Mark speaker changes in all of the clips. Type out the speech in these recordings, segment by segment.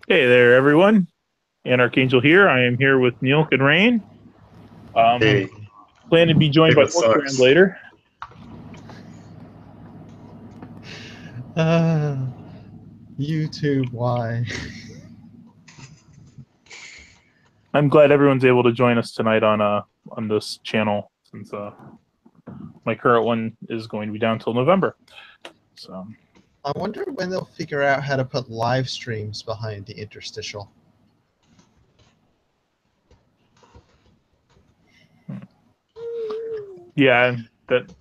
Speaker 1: Hey there, everyone. Anarchangel here. I am here with Neil and Rain.
Speaker 2: Hey,
Speaker 1: Plan to be joined
Speaker 2: hey,
Speaker 1: by
Speaker 2: what
Speaker 1: Orkbrand
Speaker 2: sucks?
Speaker 1: later.
Speaker 3: Uh, YouTube, why?
Speaker 1: I'm glad everyone's able to join us tonight on this channel since my current one is going to be down till November. So
Speaker 3: I wonder when they'll figure out how to put live streams behind the interstitial.
Speaker 1: yeah, that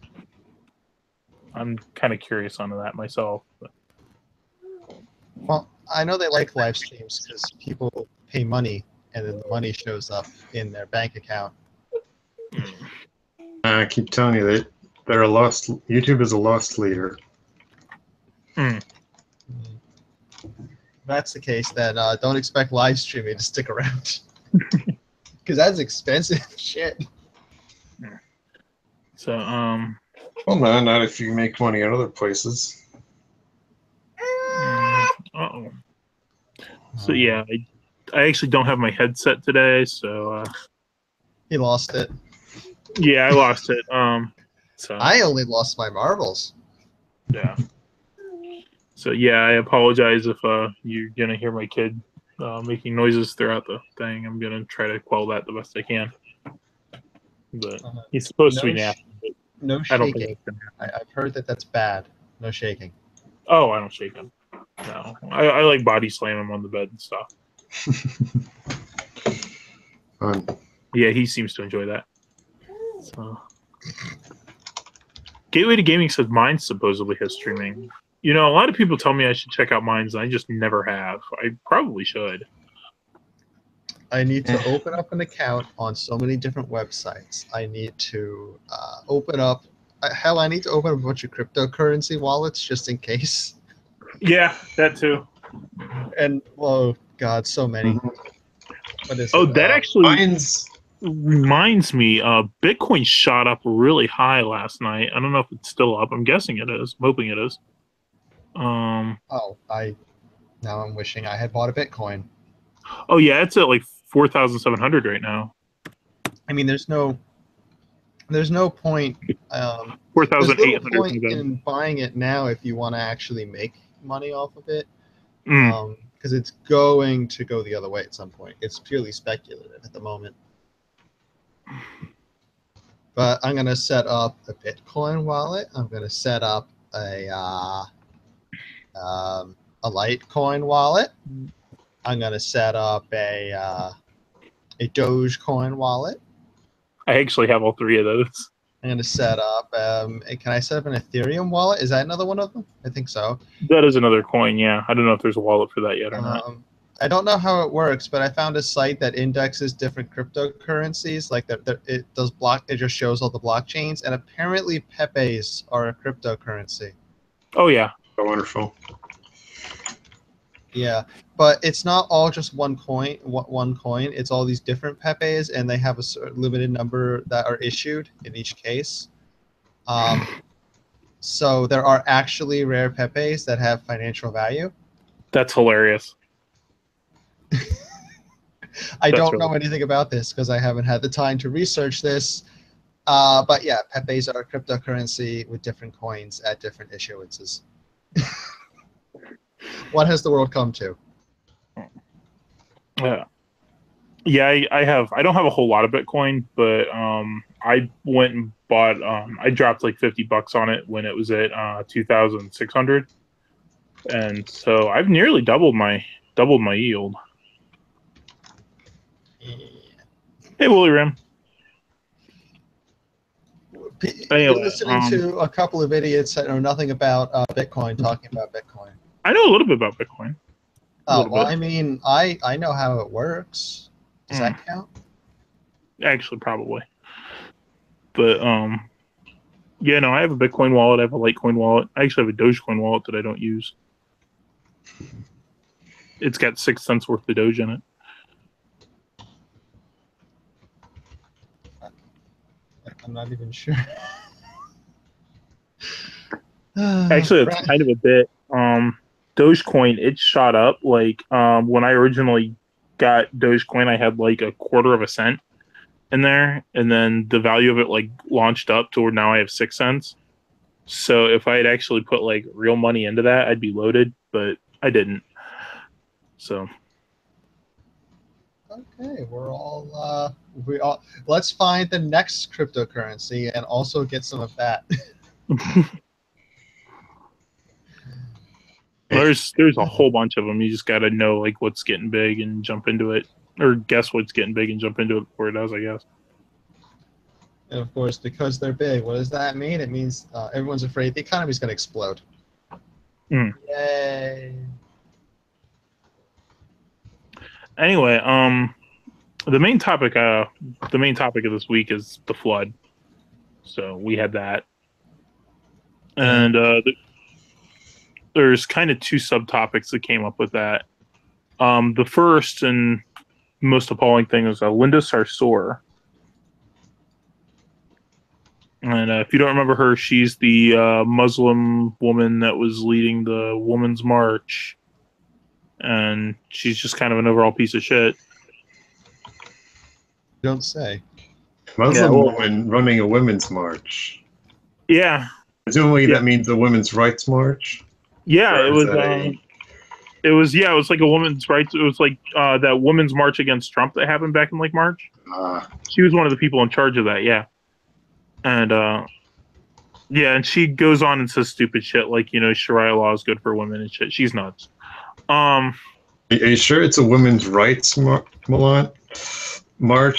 Speaker 1: I'm kind of curious on that myself. But
Speaker 3: Well, I know they like live streams because people pay money and then the money shows up in their bank account.
Speaker 2: I keep telling you that they're a lost. YouTube is a lost leader.
Speaker 1: mm.
Speaker 3: If that's the case, then don't expect live streaming to stick around. Because that's expensive shit.
Speaker 1: So
Speaker 2: Well, no, not if you make money in other places.
Speaker 1: uh-oh. So yeah, I actually don't have my headset today, so
Speaker 3: He lost it.
Speaker 1: yeah, I lost it. So
Speaker 3: I only lost my marbles.
Speaker 1: yeah. So yeah, I apologize if you're gonna hear my kid making noises throughout the thing. I'm gonna try to quell that the best I can. But he's supposed to be napping.
Speaker 3: No
Speaker 1: I don't think
Speaker 3: shaking.
Speaker 1: it's gonna happen.
Speaker 3: I've heard that that's bad. No shaking.
Speaker 1: Oh, I don't shake him. No, I like body slam him on the bed and stuff. Yeah, he seems to enjoy that. So. Gateway to Gaming says Minds supposedly has streaming. You know, a lot of people tell me I should check out Minds, and I just never have. I probably should.
Speaker 3: I need to open up an account on so many different websites. I need to open up. Hell, I need to open up a bunch of cryptocurrency wallets just in case.
Speaker 1: Yeah, that too.
Speaker 3: And oh god, so many. What is
Speaker 1: Oh,
Speaker 3: it?
Speaker 1: that actually
Speaker 2: Mine's
Speaker 1: reminds me. Bitcoin shot up really high last night. I don't know if it's still up. I'm guessing it is. I'm hoping it is.
Speaker 3: Oh, now I'm wishing I had bought a Bitcoin.
Speaker 1: Oh yeah, it's at like 4,700 right now.
Speaker 3: I mean, there's no point.
Speaker 1: 4,800.
Speaker 3: In buying it now if you want to actually make money off of it.
Speaker 1: Mm.
Speaker 3: Because it's going to go the other way at some point. It's purely speculative at the moment. But I'm going to set up a Bitcoin wallet. I'm going to set up a Litecoin wallet. I'm going to set up a Dogecoin wallet.
Speaker 1: I actually have all three of those.
Speaker 3: I'm going to set up. Can I set up an Ethereum wallet? Is that another one of them? I think so.
Speaker 1: That is another coin. Yeah, I don't know if there's a wallet for that yet or not.
Speaker 3: I don't know how it works, but I found a site that indexes different cryptocurrencies. Like it does it just shows all the blockchains, and apparently Pepe's are a cryptocurrency.
Speaker 1: Oh yeah.
Speaker 2: so wonderful.
Speaker 3: Yeah, but it's not all just one coin. It's all these different Pepe's, and they have a limited number that are issued in each case. So there are actually rare Pepe's that have financial value.
Speaker 1: That's hilarious.
Speaker 3: I don't know anything about this because I haven't had the time to research this. But yeah, Pepe's are a cryptocurrency with different coins at different issuances. What has the world come to?
Speaker 1: Yeah. Yeah, I don't have a whole lot of Bitcoin, but I went and bought I dropped like $50 on it when it was at 2,600. And so I've nearly doubled my yield.
Speaker 3: Yeah.
Speaker 1: Hey, Wooly Rim.
Speaker 3: Anyway, listening to a couple of idiots that know nothing about Bitcoin talking about Bitcoin.
Speaker 1: I know a little bit about Bitcoin.
Speaker 3: Oh, well, I mean, I know how it works. Does that count?
Speaker 1: Actually, probably. But yeah, no, I have a Bitcoin wallet. I have a Litecoin wallet. I actually have a Dogecoin wallet that I don't use. It's got 6 cents worth of Doge in it.
Speaker 3: I'm not even sure.
Speaker 1: Actually, that's kind of a bit. Dogecoin, it shot up. Like when I originally got Dogecoin, I had like a quarter of a cent in there, and then the value of it like launched up to where now I have 6 cents. So if I had actually put like real money into that, I'd be loaded, but I didn't. So
Speaker 3: Okay, we all let's find the next cryptocurrency and also get some of that.
Speaker 1: there's a whole bunch of them. You just got to know like what's getting big and jump into it, or guess what's getting big and jump into it before it does, I guess.
Speaker 3: And of course, because they're big, what does that mean? It means everyone's afraid the economy's going to explode. Yay!
Speaker 1: Anyway, the main topic of this week is the flood. So we had that, and there's kind of two subtopics that came up with that. The first and most appalling thing is Linda Sarsour. And if you don't remember her, she's the Muslim woman that was leading the Women's March. And she's just kind of an overall piece of shit.
Speaker 3: Don't say.
Speaker 2: Muslim woman running a women's march.
Speaker 1: Yeah.
Speaker 2: Presumably that means a women's rights march?
Speaker 1: Yeah, it was like a women's rights. It was like that women's march against Trump that happened back in like March. She was one of the people in charge of that, yeah. And and she goes on and says stupid shit like, Sharia law is good for women and shit. She's nuts.
Speaker 2: Are you sure it's a women's rights march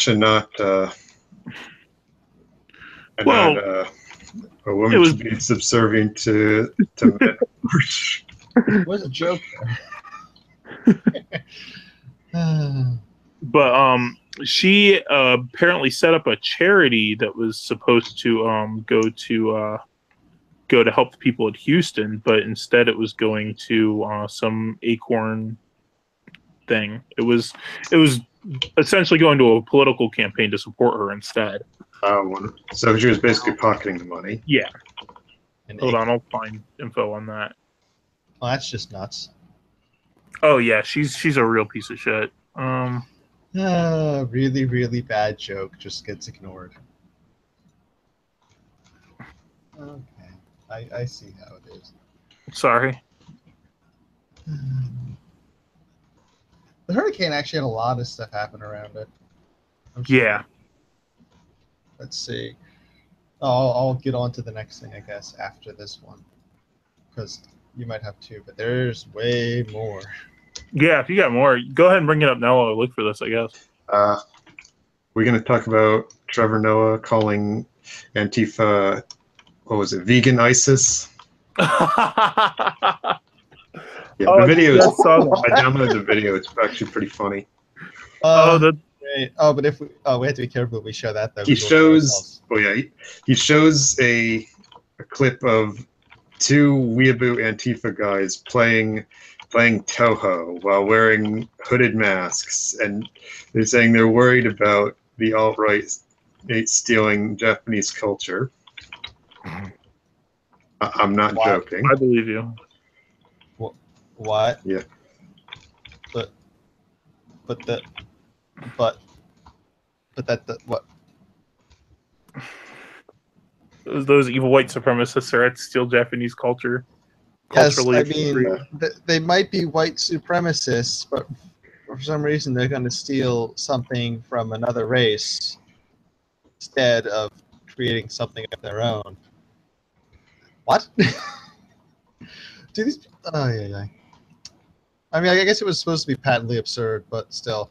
Speaker 2: and not a woman should be subservient to men march?
Speaker 3: It was a joke there.
Speaker 1: But she apparently set up a charity that was supposed to go to help the people at Houston, but instead it was going to some Acorn thing. It was essentially going to a political campaign to support her instead.
Speaker 2: So she was basically pocketing the money.
Speaker 1: Yeah. Hold on, I'll find info on that.
Speaker 3: Oh, that's just nuts.
Speaker 1: Oh yeah, she's a real piece of shit.
Speaker 3: Really, really bad joke just gets ignored. Okay, I see how it is.
Speaker 1: Sorry.
Speaker 3: The hurricane actually had a lot of stuff happen around it.
Speaker 1: Yeah.
Speaker 3: Let's see. I'll get on to the next thing, I guess, after this one. Because you might have two, but there's way more.
Speaker 1: Yeah, if you got more, go ahead and bring it up now while I look for this, I guess.
Speaker 2: We're going to talk about Trevor Noah calling Antifa, what was it, vegan ISIS? The video. I downloaded the video. It's actually pretty funny.
Speaker 3: But if we have to be careful we show that though.
Speaker 2: He shows a clip of two weeaboo Antifa guys playing Toho while wearing hooded masks, and they're saying they're worried about the alt-right stealing Japanese culture. I'm not joking.
Speaker 1: I believe you.
Speaker 3: What?
Speaker 2: Yeah.
Speaker 3: But what?
Speaker 1: Those evil white supremacists are at steal Japanese culture.
Speaker 3: Yes, I mean, they might be white supremacists, but for some reason they're going to steal something from another race instead of creating something of their own. What? Do these? Oh yeah. I mean, I guess it was supposed to be patently absurd, but still.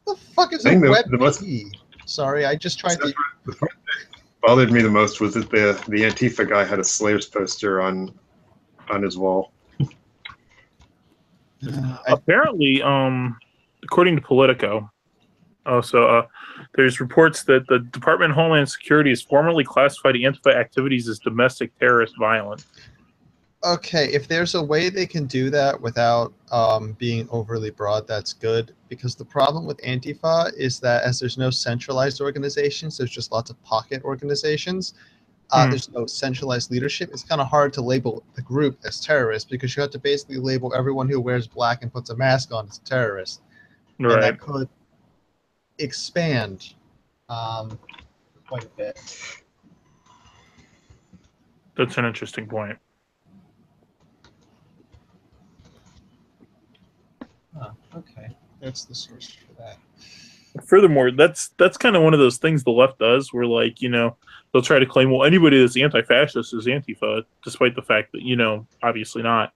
Speaker 3: The fuck is a web pee? Sorry, I just tried to.
Speaker 2: The part that bothered me the most was that the Antifa guy had a Slayers poster on his wall.
Speaker 1: Apparently, according to Politico, there's reports that the Department of Homeland Security has formally classified Antifa activities as domestic terrorist violence.
Speaker 3: Okay, if there's a way they can do that without being overly broad, that's good. Because the problem with Antifa is that as there's no centralized organizations, there's just lots of pocket organizations. There's no centralized leadership. It's kind of hard to label the group as terrorist because you have to basically label everyone who wears black and puts a mask on as a terrorist, and
Speaker 1: Right.
Speaker 3: that could expand quite a bit.
Speaker 1: That's an interesting point.
Speaker 3: Okay, that's the source for that.
Speaker 1: Furthermore, that's kind of one of those things the left does, where like they'll try to claim, well, anybody that's anti-fascist is Antifa, despite the fact that obviously not.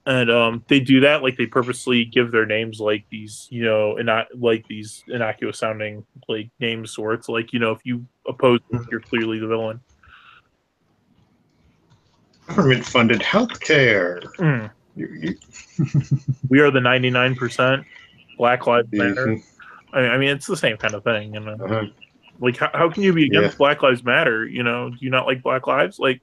Speaker 1: And they do that, like they purposely give their names like these like these innocuous sounding like names, where it's like if you oppose it, you're clearly the villain.
Speaker 2: Government-funded healthcare.
Speaker 1: We are the 99%. Black Lives Matter. I mean, it's the same kind of thing. Like, how can you be against Black Lives Matter? Do you not like Black Lives? Like,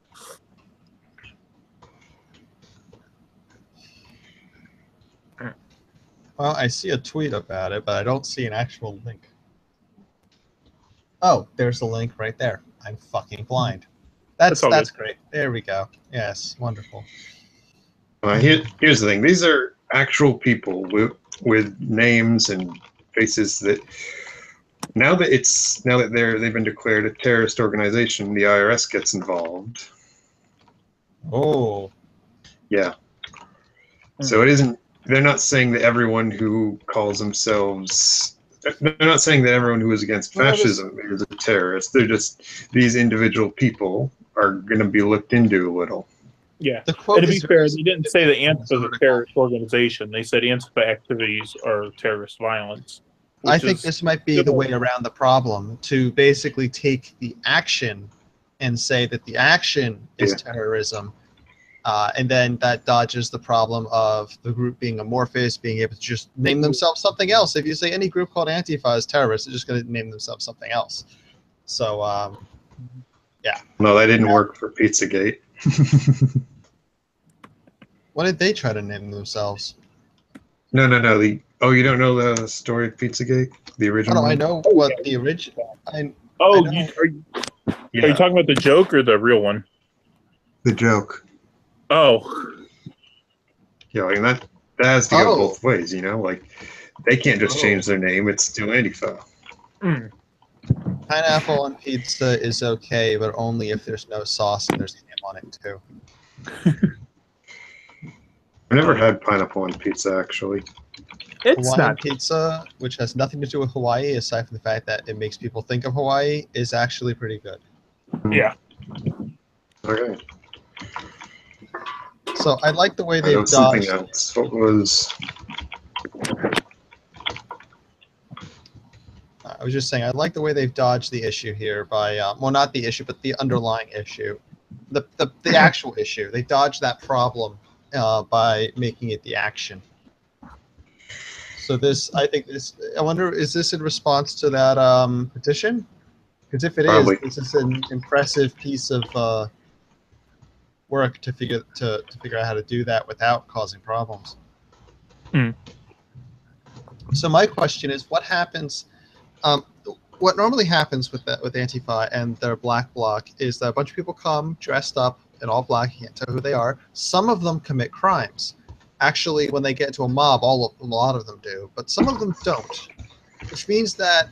Speaker 3: well, I see a tweet about it, but I don't see an actual link. Oh, there's the link right there. I'm fucking blind. That's great. There we go. Yes, wonderful.
Speaker 2: Here's the thing. These are actual people with names and faces that now that they've been declared a terrorist organization, the IRS gets involved.
Speaker 3: Oh.
Speaker 2: Yeah. So it isn't. They're not saying that everyone who calls themselves. They're not saying that everyone who is against fascism is a terrorist. They're just these individual people are going to be looked into a little.
Speaker 1: Yeah. And to be fair, they didn't say that Antifa is a terrorist organization. They said Antifa activities are terrorist violence.
Speaker 3: I think this might be the way around the problem, to basically take the action and say that the action is terrorism. And then that dodges the problem of the group being amorphous, being able to just name themselves something else. If you say any group called Antifa is terrorist, they're just going to name themselves something else. So, yeah.
Speaker 2: No, that didn't work for Pizzagate.
Speaker 3: What did they try to name themselves?
Speaker 2: No. You don't know the story of Pizzagate? The original?
Speaker 3: I know what the original...
Speaker 1: Are you talking about the joke or the real one?
Speaker 2: The joke.
Speaker 1: Oh.
Speaker 2: Yeah, and that has to go both ways, Like, they can't just change their name. It's still Antifa.
Speaker 3: Pineapple on pizza is okay, but only if there's no sauce and there's ham on it, too.
Speaker 2: I've never had pineapple on pizza, actually.
Speaker 1: It's
Speaker 3: Hawaiian
Speaker 1: not
Speaker 3: pizza, which has nothing to do with Hawaii, aside from the fact that it makes people think of Hawaii, is actually pretty good.
Speaker 1: Yeah.
Speaker 2: Okay.
Speaker 3: So I like the way they've dodged.
Speaker 2: Something else. What was?
Speaker 3: I was just saying, I like the way they've dodged the issue here by, well, not the issue, but the underlying issue, the actual issue. They dodged that problem by making it the action. So I wonder, is this in response to that petition? Because if it is, this is an impressive piece of work to figure out how to do that without causing problems. So my question is, what happens? What normally happens with Antifa and their black bloc is that a bunch of people come dressed up in all black. You can't tell who they are. Some of them commit crimes. Actually, when they get into a mob, a lot of them do, but some of them don't. Which means that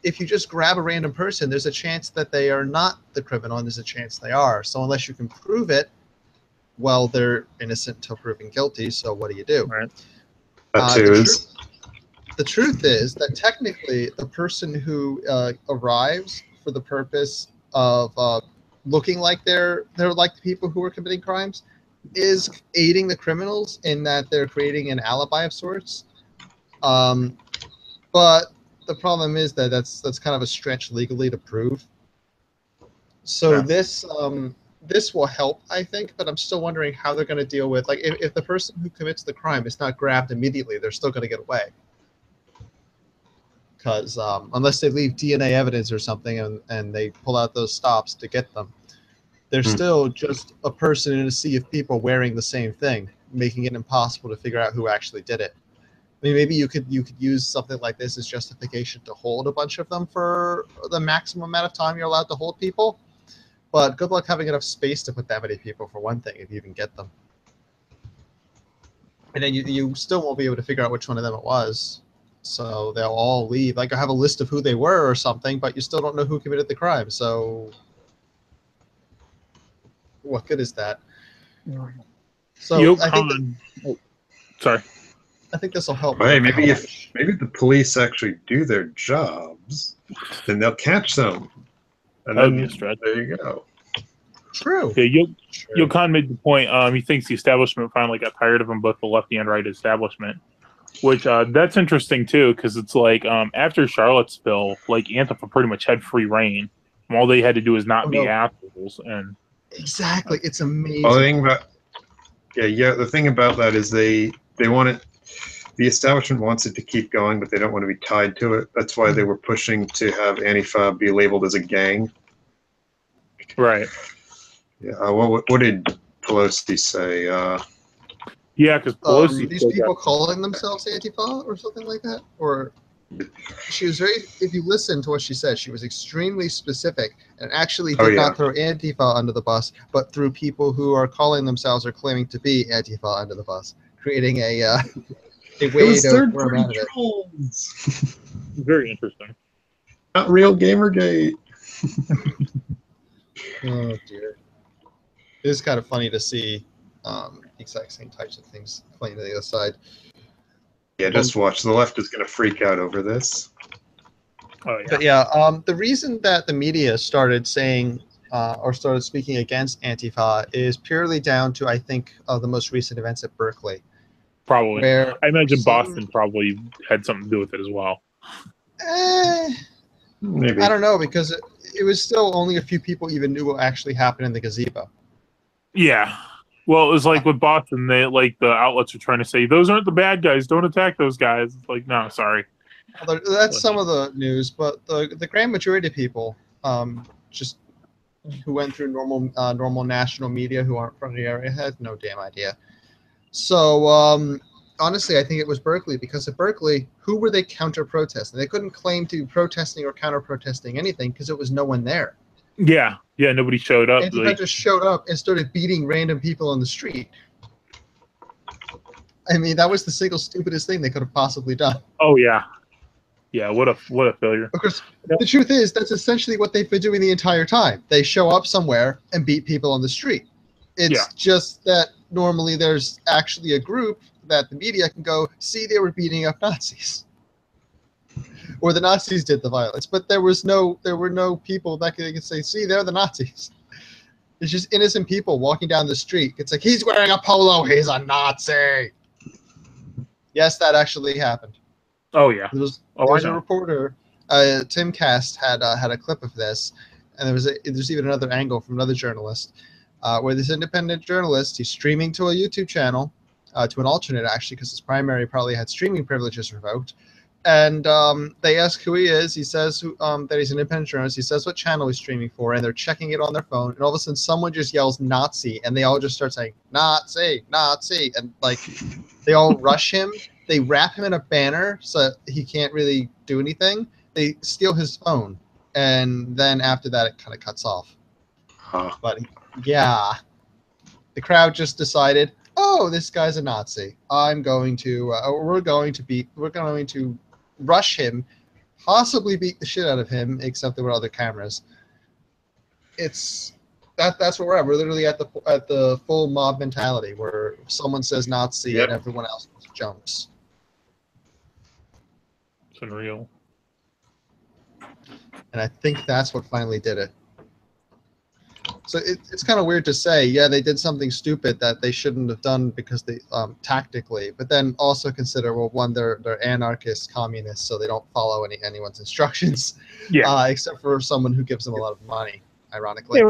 Speaker 3: if you just grab a random person, there's a chance that they are not the criminal, and there's a chance they are. So unless you can prove it, well, they're innocent until proven guilty. So what do you do?
Speaker 1: Right.
Speaker 3: The truth is that technically the person who arrives for the purpose of looking like they're like the people who are committing crimes is aiding the criminals in that they're creating an alibi of sorts. But the problem is that that's kind of a stretch legally to prove. So this will help, I think, but I'm still wondering how they're going to deal with, like, if the person who commits the crime is not grabbed immediately, they're still going to get away. Because unless they leave DNA evidence or something and they pull out those stops to get them, they're still just a person in a sea of people wearing the same thing, making it impossible to figure out who actually did it. I mean, maybe you could use something like this as justification to hold a bunch of them for the maximum amount of time you're allowed to hold people. But good luck having enough space to put that many people, for one thing, if you even get them. And then you still won't be able to figure out which one of them it was. So they'll all leave. Like, I have a list of who they were or something, but you still don't know who committed the crime. So what good is that? So I think
Speaker 1: sorry.
Speaker 3: I think this will help.
Speaker 2: Hey, maybe the police actually do their jobs, then they'll catch them. And
Speaker 1: That'd
Speaker 2: then
Speaker 1: be a stretch.
Speaker 2: there you go.
Speaker 3: True.
Speaker 1: Yeah, Yokan made the point. He thinks the establishment finally got tired of him, both the lefty and right establishment. Which that's interesting too, because it's like after Charlottesville, like Antifa pretty much had free reign. All they had to do is not be assholes, and
Speaker 3: exactly, it's amazing.
Speaker 2: Well, the thing about that is they want it. The establishment wants it to keep going, but they don't want to be tied to it. That's why they were pushing to have Antifa be labeled as a gang.
Speaker 1: Right.
Speaker 2: Yeah. What did Pelosi say?
Speaker 1: Yeah, because Pelosi.
Speaker 3: These people calling themselves Antifa or something like that, or she was very. If you listen to what she said, she was extremely specific and actually did not throw Antifa under the bus, but threw people who are calling themselves or claiming to be Antifa under the bus, creating a way to worm out of it.
Speaker 1: Very interesting.
Speaker 2: Not real Gamergate.
Speaker 3: Oh dear. It is kind of funny to see exact same types of things playing to the other side.
Speaker 2: Yeah, just watch. The left is going to freak out over this.
Speaker 1: Oh, yeah.
Speaker 3: But yeah, the reason that the media started saying or started speaking against Antifa is purely down to, I think, the most recent events at Berkeley.
Speaker 1: Probably.
Speaker 3: Where
Speaker 1: I imagine Boston probably had something to do with it as well.
Speaker 2: Maybe.
Speaker 3: I don't know, because it was still only a few people even knew what actually happened in the gazebo.
Speaker 1: Yeah. Well, it was like with Boston, they like the outlets are trying to say those aren't the bad guys. Don't attack those guys. It's like, no, sorry.
Speaker 3: Well, that's some of the news, but the grand majority of people, just who went through normal national media, who aren't from the area, had no damn idea. So honestly, I think it was Berkeley, because at Berkeley, who were they counter-protesting? They couldn't claim to be protesting or counter-protesting anything because it was no one there.
Speaker 1: Yeah, nobody showed up.
Speaker 3: Antifa just showed up and started beating random people on the street. I mean, that was the single stupidest thing they could have possibly done.
Speaker 1: Oh yeah, what a failure.
Speaker 3: Of course, the truth is that's essentially what they've been doing the entire time. They show up somewhere and beat people on the street. It's just that normally there's actually a group that the media can go, see, they were beating up Nazis. Or the Nazis did the violence, but there were no people that could say, see, they're the Nazis. It's just innocent people walking down the street. It's like, he's wearing a polo, he's a Nazi. Yes, that actually happened.
Speaker 1: Oh yeah.
Speaker 3: There was a reporter, Tim Cast had a clip of this, and there's even another angle from another journalist, where this independent journalist, he's streaming to a YouTube channel, to an alternate actually, because his primary probably had streaming privileges revoked. And they ask who he is. He says that he's an independent journalist. He says what channel he's streaming for, and they're checking it on their phone. And all of a sudden, someone just yells Nazi, and they all just start saying Nazi, Nazi, and like they all rush him. They wrap him in a banner so he can't really do anything. They steal his phone, and then after that, it kind of cuts off. But yeah, the crowd just decided, oh, this guy's a Nazi. We're going to rush him, possibly beat the shit out of him, except there were other cameras. That's where we're at. We're literally at the full mob mentality, where someone says Nazi and everyone else jumps.
Speaker 1: It's unreal.
Speaker 3: And I think that's what finally did it. So it's kind of weird to say, yeah, they did something stupid that they shouldn't have done because they tactically, but then also consider, well, one, they're anarchists, communists, so they don't follow anyone's instructions, except for someone who gives them a lot of money, ironically. My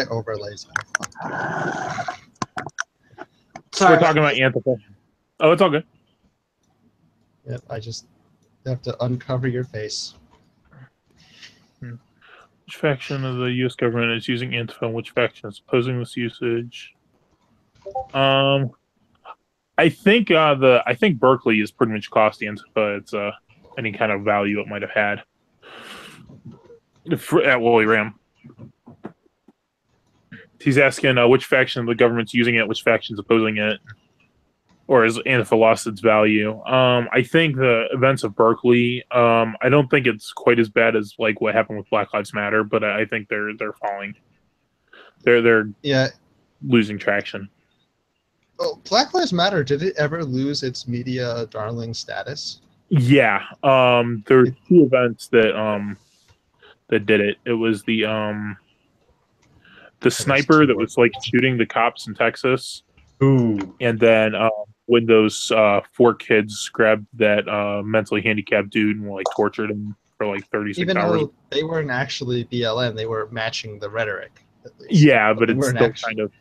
Speaker 3: overlays.
Speaker 1: Sorry, we're talking about Antifa. Oh, it's all good.
Speaker 3: Yep, I just have to uncover your face.
Speaker 1: Which faction of the U.S. government is using Antifa, and which faction is opposing this usage? I think Berkeley has pretty much cost Antifa its any kind of value it might have had. At Wooly Ram. He's asking which faction of the government's using it, which faction's opposing it, or has Antifa lost its value? I think the events of Berkeley. I don't think it's quite as bad as like what happened with Black Lives Matter, but I think they're falling. They're losing traction.
Speaker 3: Oh, Black Lives Matter. Did it ever lose its media darling status?
Speaker 1: Yeah. There were two events that did it. It was the sniper that was like shooting the cops in Texas.
Speaker 2: Ooh.
Speaker 1: And then when those 4 kids grabbed that mentally handicapped dude and like tortured him for like 36
Speaker 3: Even
Speaker 1: hours.
Speaker 3: though they weren't actually BLM, they were matching the rhetoric. At least.
Speaker 1: Yeah, but it's still kind of.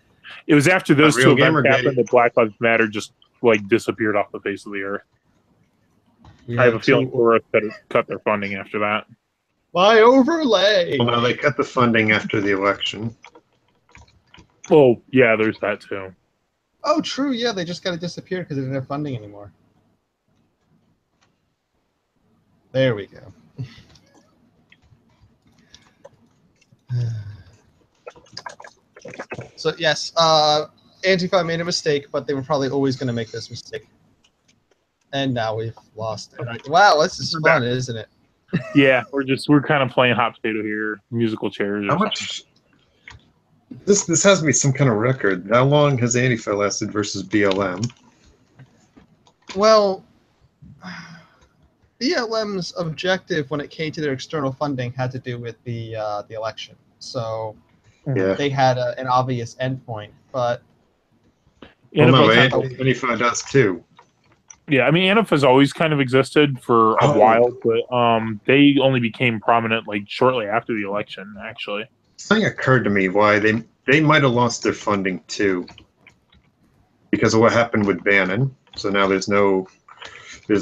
Speaker 1: It was after those two events happened that Black Lives Matter just like disappeared off the face of the earth. I have a feeling Earth cut their funding after that.
Speaker 3: Why overlay?
Speaker 2: Well, no, they cut the funding after the election.
Speaker 1: Oh, yeah, there's that too.
Speaker 3: Oh, true. Yeah, they just got to disappear because they didn't have funding anymore. There we go. So, yes, Antifa made a mistake, but they were probably always going to make this mistake. And now we've lost it. Wow, this is fun, isn't it?
Speaker 1: Yeah, we're kind of playing hot potato here, musical chairs.
Speaker 2: How much? This has to be some kind of record. How long has Antifa lasted versus BLM?
Speaker 3: Well, BLM's objective when it came to their external funding had to do with the election. So they had an obvious endpoint, but
Speaker 2: Antifa does too.
Speaker 1: Yeah, I mean, Antifa's always kind of existed for a while, but they only became prominent like shortly after the election, actually.
Speaker 2: Something occurred to me why they might have lost their funding too, because of what happened with Bannon. So now there's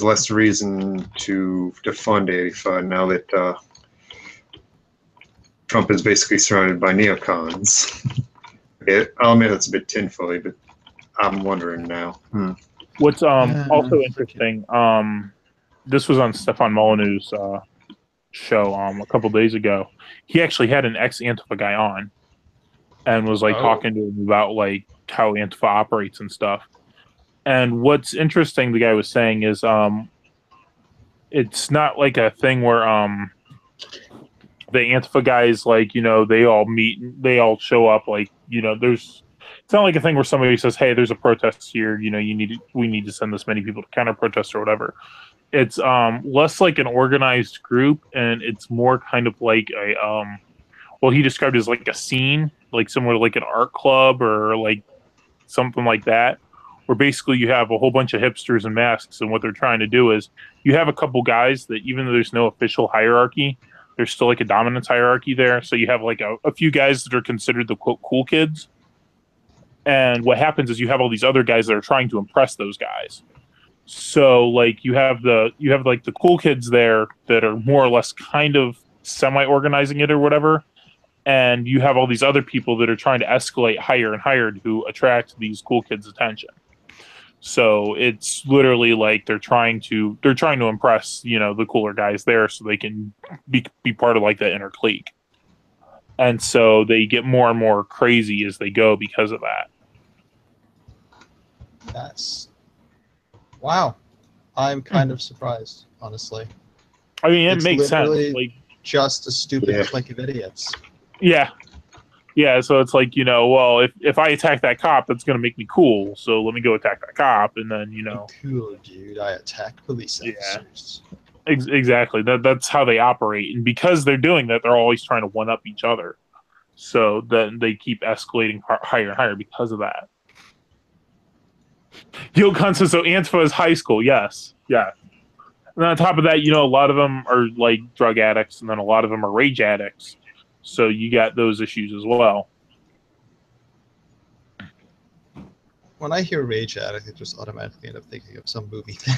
Speaker 2: less reason to fund Antifa now that Trump is basically surrounded by neocons. I'll admit it's a bit tinfoily, but I'm wondering now.
Speaker 1: What's also interesting, this was on Stefan Molyneux's show a couple days ago. He actually had an ex-Antifa guy on and was like talking to him about like how Antifa operates and stuff. And what's interesting, the guy was saying, is it's not like a thing where the Antifa guys, like, they all meet, they all show up, like, it's not like a thing where somebody says, hey, there's a protest here, we need to send this many people to counter protest or whatever. It's less like an organized group, and it's more kind of like a he described it as like a scene, like somewhere like an art club or like something like that, where basically you have a whole bunch of hipsters in masks, and what they're trying to do is you have a couple guys that, even though there's no official hierarchy, there's still like a dominance hierarchy there. So you have like a few guys that are considered the quote cool kids. And what happens is you have all these other guys that are trying to impress those guys. So like you have like the cool kids there that are more or less kind of semi-organizing it or whatever. And you have all these other people that are trying to escalate higher and higher to attract these cool kids' attention. So it's literally like they're trying to impress, the cooler guys there so they can be part of like the inner clique. And so they get more and more crazy as they go because of that.
Speaker 3: Wow. I'm kind of surprised, honestly.
Speaker 1: I mean, it makes sense. Like,
Speaker 3: just a stupid clique of idiots.
Speaker 1: Yeah. Yeah, so it's like, well, if I attack that cop, that's going to make me cool. So let me go attack that cop, and then,
Speaker 3: Cool, dude. I attack police officers.
Speaker 1: Yeah. Exactly. That's how they operate. And because they're doing that, they're always trying to one-up each other. So then they keep escalating higher and higher because of that. Yokon says, so Antifa is high school. Yes. Yeah. And on top of that, a lot of them are like drug addicts, and then a lot of them are rage addicts. So you got those issues as well.
Speaker 3: When I hear rage addict, I just automatically end up thinking of some movie thing.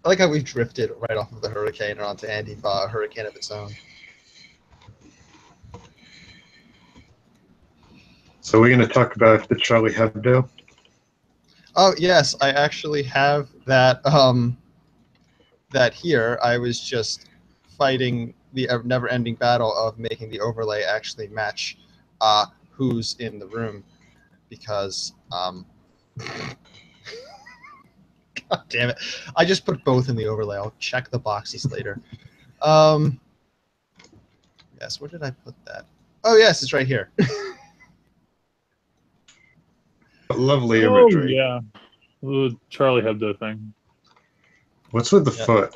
Speaker 3: I like how we've drifted right off of the hurricane and onto Antifa, a hurricane of its own.
Speaker 2: So we're going to talk about the Charlie Hebdo?
Speaker 3: Oh, yes. I actually have that that here I was just fighting the never-ending battle of making the overlay actually match who's in the room, because God damn it, I just put both in the overlay. I'll check the boxes later. Yes, where did I put that? Oh yes, it's right here.
Speaker 2: Lovely
Speaker 1: Oh
Speaker 2: imagery.
Speaker 1: yeah, the Charlie Hebdo thing.
Speaker 2: What's with the
Speaker 3: Yep.
Speaker 2: foot?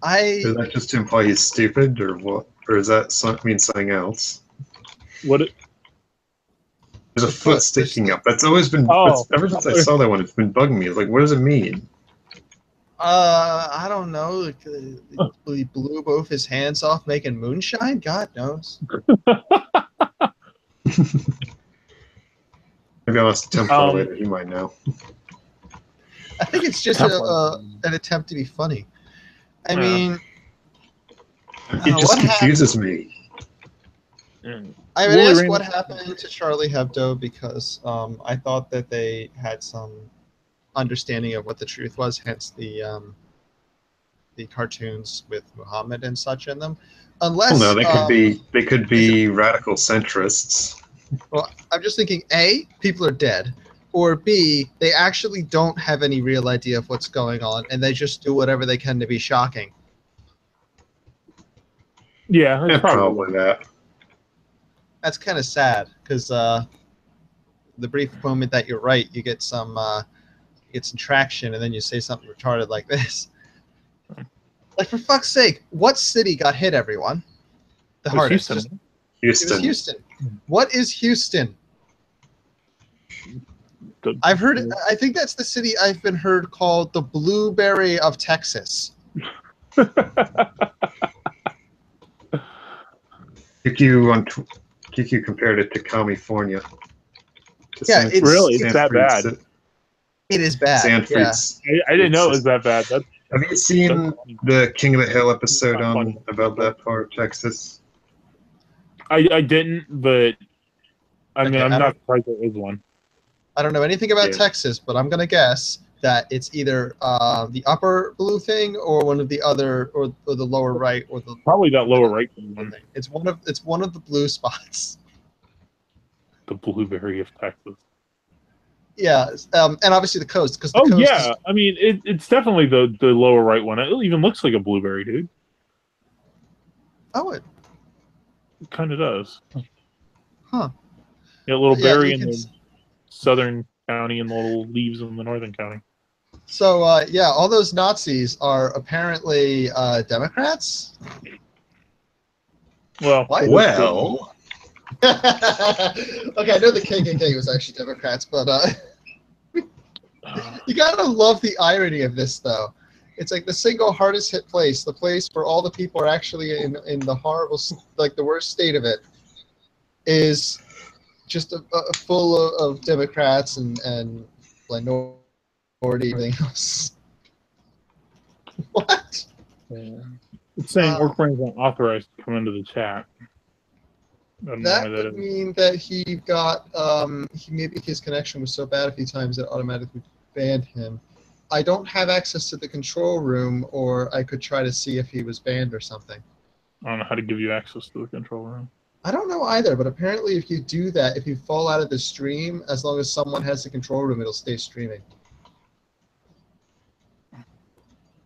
Speaker 2: Is that just to imply he's stupid, or what? Or does that mean something else?
Speaker 1: What?
Speaker 2: There's a foot sticking up. That's always been.
Speaker 1: Oh.
Speaker 2: Ever since I saw that one, it's been bugging me. It's like, what does it mean?
Speaker 3: I don't know. He blew both his hands off making moonshine. God knows.
Speaker 2: Maybe I'll ask Templar later. He might know.
Speaker 3: I think it's just an attempt to be funny. I mean,
Speaker 2: It just confuses me.
Speaker 3: I would ask what happened to Charlie Hebdo, because I thought that they had some understanding of what the truth was, hence the cartoons with Muhammad and such in them. Unless
Speaker 2: well, no, they could be radical centrists.
Speaker 3: Well, I'm just thinking, A, people are dead, or B, they actually don't have any real idea of what's going on, and they just do whatever they can to be shocking.
Speaker 1: Yeah, it's
Speaker 2: probably that.
Speaker 3: That's kind of sad, because the brief moment that you're right, you get some traction, and then you say something retarded like this. Like, for fuck's sake, what city got hit, everyone? The hardest.
Speaker 1: Houston.
Speaker 3: It was Houston. What is Houston? I've heard. I think that's the city I've been heard called the Blueberry of Texas.
Speaker 2: QQ compared it to California.
Speaker 3: Yeah,
Speaker 1: it's really that bad.
Speaker 3: It is bad.
Speaker 2: Sanford's.
Speaker 1: Yeah. I didn't know it was that bad.
Speaker 2: Have you seen the King of the Hill episode about that part of Texas?
Speaker 1: I didn't, but I mean, I'm not surprised there is one.
Speaker 3: I don't know anything about Texas, but I'm gonna guess that it's either the upper blue thing or one of the other, or the lower right, or the
Speaker 1: probably that lower right one.
Speaker 3: It's one of the blue spots.
Speaker 1: The Blueberry of Texas.
Speaker 3: Yeah, and obviously the coast, because the coast.
Speaker 1: Yeah, I mean it's definitely the lower right one. It even looks like a blueberry, dude.
Speaker 3: Oh, it
Speaker 1: kind of does.
Speaker 3: Huh.
Speaker 1: Yeah, a little berry in the southern county and the little leaves in the northern county.
Speaker 3: So yeah, all those Nazis are apparently Democrats.
Speaker 1: Well,
Speaker 3: okay, I know the KKK was actually Democrats, but you gotta love the irony of this, though. It's like the single hardest hit place, the place where all the people are actually in the horrible, like the worst state of it, is just full of Democrats and minority everything else. What?
Speaker 1: Yeah. It's saying work brains aren't authorized to come into the chat.
Speaker 3: That would mean that he got maybe his connection was so bad a few times that automatically banned him. I don't have access to the control room, or I could try to see if he was banned or something.
Speaker 1: I don't know how to give you access to the control room.
Speaker 3: I don't know either, but apparently if you do that, if you fall out of the stream, as long as someone has the control room, it'll stay streaming.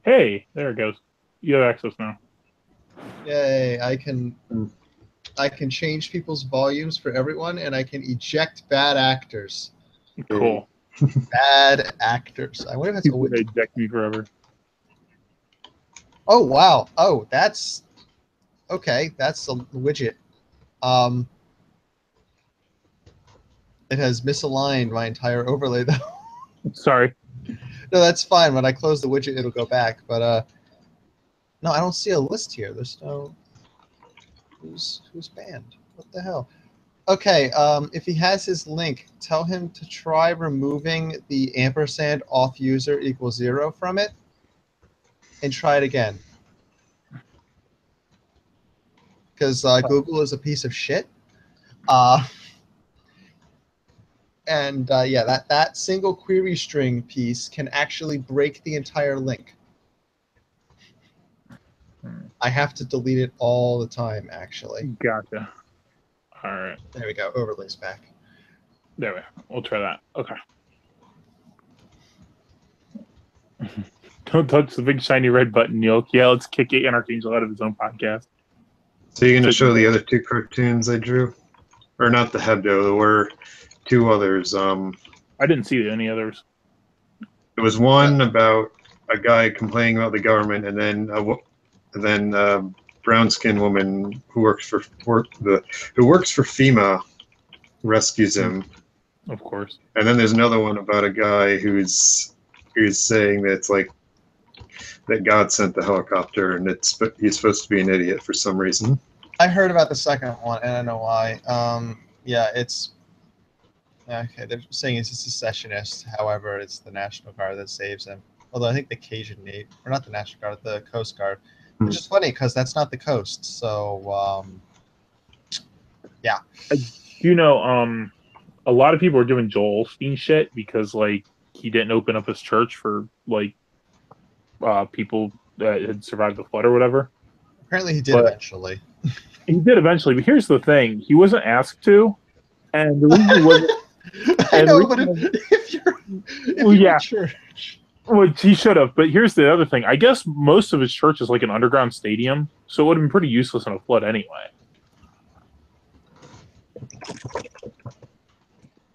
Speaker 1: Hey, there it goes. You have access now.
Speaker 3: Yay, I can change people's volumes for everyone, and I can eject bad actors.
Speaker 1: Cool.
Speaker 3: Bad actors. I wonder if that's
Speaker 1: going to eject me forever.
Speaker 3: Oh wow. Oh, that's okay. That's a widget. It has misaligned my entire overlay though.
Speaker 1: Sorry.
Speaker 3: No, that's fine. When I close the widget, it'll go back. But no, I don't see a list here. There's no who's banned. What the hell? Okay, if he has his link, tell him to try removing the ampersand off user equals 0 from it, and try it again. Because Google is a piece of shit. And yeah, that single query string piece can actually break the entire link. I have to delete it all the time, actually.
Speaker 1: Gotcha. All right.
Speaker 3: There we go. Overlays back.
Speaker 1: There we go. We'll try that. Okay. Don't touch the big shiny red button, Yoke. Yeah, let's kick Archangel out of his own podcast.
Speaker 2: So you're going to show the other two cartoons I drew? Or not the Hebdo, there were two others.
Speaker 1: I didn't see any others.
Speaker 2: There was one about a guy complaining about the government, and then brown skinned woman who works for FEMA rescues him.
Speaker 1: Of course.
Speaker 2: And then there's another one about a guy who's saying that it's like that God sent the helicopter, and he's supposed to be an idiot for some reason.
Speaker 3: I heard about the second one, and I know why. Yeah, it's okay. They're saying it's a secessionist. However, it's the National Guard that saves him. Although I think the Cajun Navy, or not the National Guard, the Coast Guard, which is funny because that's not the coast. So, yeah.
Speaker 1: You know, a lot of people are doing Joel Olsteen shit because like he didn't open up his church for like people that had survived the flood or whatever.
Speaker 3: Apparently, he did eventually.
Speaker 1: He did eventually, but here's the thing: he wasn't asked to, and the reason wasn't.
Speaker 3: I know, but if you're a church,
Speaker 1: well, he should have. But here's the other thing: I guess most of his church is like an underground stadium, so it would have been pretty useless in a flood anyway.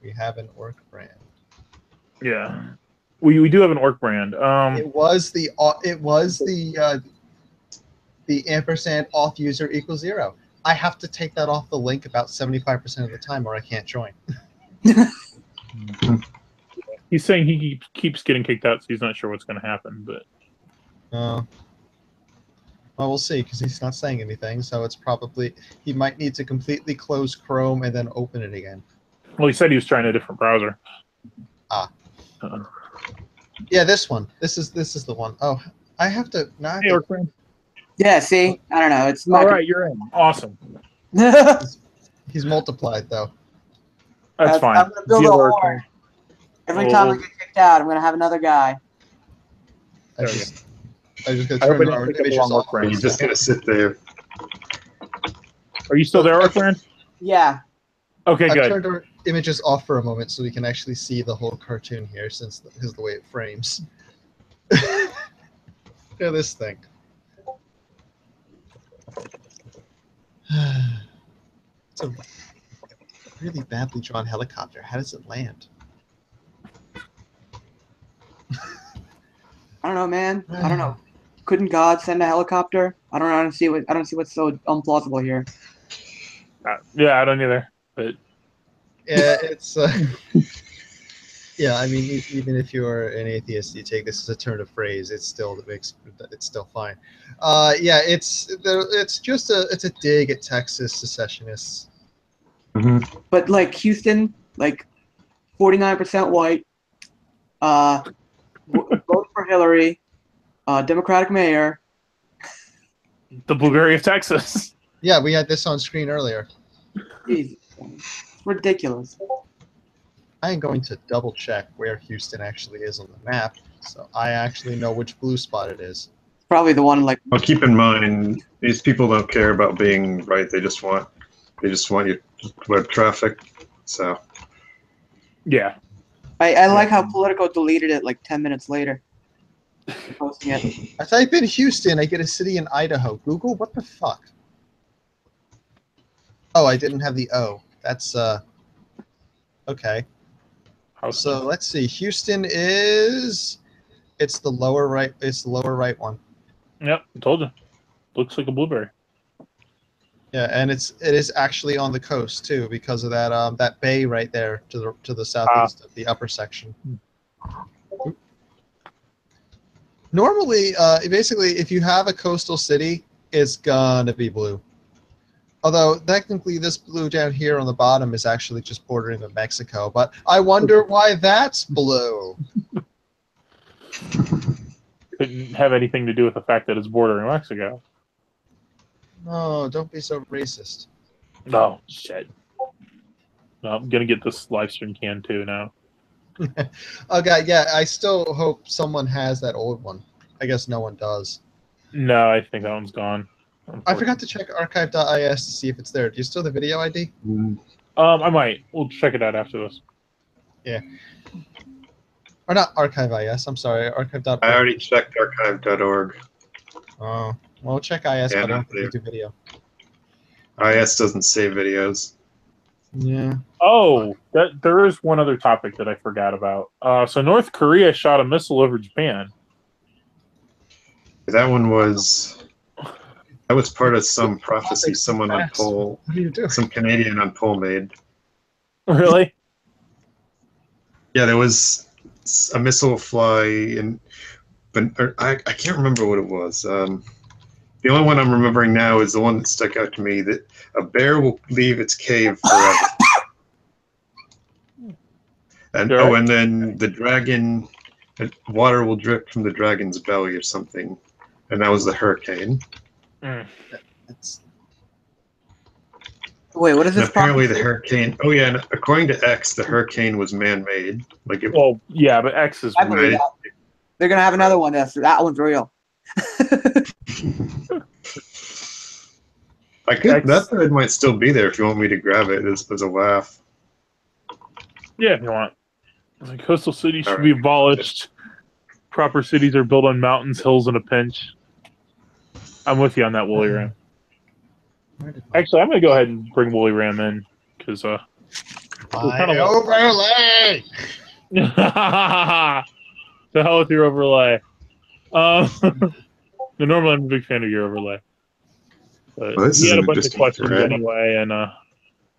Speaker 3: We have an orc brand.
Speaker 1: Yeah, we do have an orc brand.
Speaker 3: It was the ampersand auth user equals 0. I have to take that off the link about 75% of the time, or I can't join.
Speaker 1: He's saying he keeps getting kicked out, so he's not sure what's going to happen. But
Speaker 3: well, we'll see, because he's not saying anything. So it's probably he might need to completely close Chrome and then open it again.
Speaker 1: Well, he said he was trying a different browser.
Speaker 3: Yeah, this one. This is the one. Oh, I have to.
Speaker 1: Hey, orc brand.
Speaker 4: Yeah, see? I don't know. It's
Speaker 1: all right. You're in. Awesome.
Speaker 3: He's multiplied though.
Speaker 1: That's fine.
Speaker 4: I'm gonna build a war. Every time I get kicked out, I'm gonna have another guy.
Speaker 3: I just gotta turn our images off.
Speaker 2: You're just gonna sit there.
Speaker 1: Are you still there, orc brand?
Speaker 4: Yeah.
Speaker 1: Okay,
Speaker 3: I've
Speaker 1: good.
Speaker 3: turned our images off for a moment so we can actually see the whole cartoon here, since this is the way it frames. Look at this thing. It's a really badly drawn helicopter. How does it land?
Speaker 4: I don't know, man. I don't know. Couldn't God send a helicopter? I don't see what's so implausible here.
Speaker 1: Yeah, I don't either. But
Speaker 3: yeah, it's yeah. I mean, even if you're an atheist, you take this as a turn of phrase. It's still fine. Yeah, it's just a dig at Texas secessionists.
Speaker 2: Mm-hmm.
Speaker 4: But like Houston, like 49% white. Vote for Hillary. Democratic mayor.
Speaker 1: the blueberry of Texas.
Speaker 3: Yeah, we had this on screen earlier.
Speaker 4: Jesus. It's ridiculous.
Speaker 3: I am going to double check where Houston actually is on the map, so I actually know which blue spot it is.
Speaker 4: Probably the one like.
Speaker 2: Well, keep in mind, these people don't care about being right. They just want your web traffic. So.
Speaker 1: Yeah.
Speaker 4: I like how Politico deleted it like 10 minutes later. Posting it.
Speaker 3: I type in Houston, I get a city in Idaho. Google, what the fuck? Oh, I didn't have the O. That's okay. So let's see. Houston is it's the lower right. It's the lower right one.
Speaker 1: Yep, I told you. Looks like a blueberry.
Speaker 3: Yeah, and it is actually on the coast too, because of that bay right there to the southeast of the upper section. Normally, basically, if you have a coastal city, it's gonna be blue. Although technically, this blue down here on the bottom is actually just bordering with Mexico. But I wonder why that's blue.
Speaker 1: Couldn't have anything to do with the fact that it's bordering Mexico.
Speaker 3: No, don't be so racist.
Speaker 1: Oh, shit. Well, I'm gonna get this live stream canned too now.
Speaker 3: Okay, yeah, I still hope someone has that old one. I guess no one does.
Speaker 1: No, I think that one's gone.
Speaker 3: I forgot to check archive.is to see if it's there. Do you still have the video ID?
Speaker 1: I might. We'll check it out after this.
Speaker 3: Yeah. Or not archive.is. I'm sorry, archive.org.
Speaker 2: I already checked archive.org.
Speaker 3: Oh, well, check IS,
Speaker 2: Yeah,
Speaker 3: but I don't
Speaker 2: not
Speaker 3: think we do video.
Speaker 2: IS doesn't save videos.
Speaker 3: Yeah.
Speaker 1: Oh, there is one other topic that I forgot about. So North Korea shot a missile over Japan.
Speaker 2: That was part of some prophecy someone on poll,
Speaker 3: What are you doing?
Speaker 2: some Canadian on poll made.
Speaker 1: Really?
Speaker 2: Yeah, there was a missile fly in, but I can't remember what it was. The only one I'm remembering now is the one that stuck out to me, that a bear will leave its cave forever. And and then the dragon, water will drip from the dragon's belly or something. And that was the hurricane.
Speaker 3: It's
Speaker 4: Wait, what is
Speaker 2: And
Speaker 4: this?
Speaker 2: apparently the
Speaker 4: prophecy?
Speaker 2: hurricane. Oh yeah, and according to X, the hurricane was man-made. Like it.
Speaker 1: Well, yeah, but X is
Speaker 4: I believe
Speaker 2: Right.
Speaker 4: that. They're gonna have another one. That one's real.
Speaker 2: I could. That thread might still be there if you want me to grab it as a laugh.
Speaker 1: Yeah, if you want. Like, coastal cities should
Speaker 2: All
Speaker 1: be
Speaker 2: right.
Speaker 1: abolished. Proper cities are built on mountains, hills, and a pinch. I'm with you on that, Woolly Ram.
Speaker 3: where did my
Speaker 1: Actually, I'm gonna go ahead and bring Woolly Ram in because we're kind of
Speaker 3: overlay?
Speaker 1: to hell with your overlay. Normally I'm a big fan of your overlay, but
Speaker 2: Well, this
Speaker 1: he
Speaker 2: is
Speaker 1: had a
Speaker 2: an
Speaker 1: bunch of
Speaker 2: interesting
Speaker 1: questions
Speaker 2: thread.
Speaker 1: anyway, and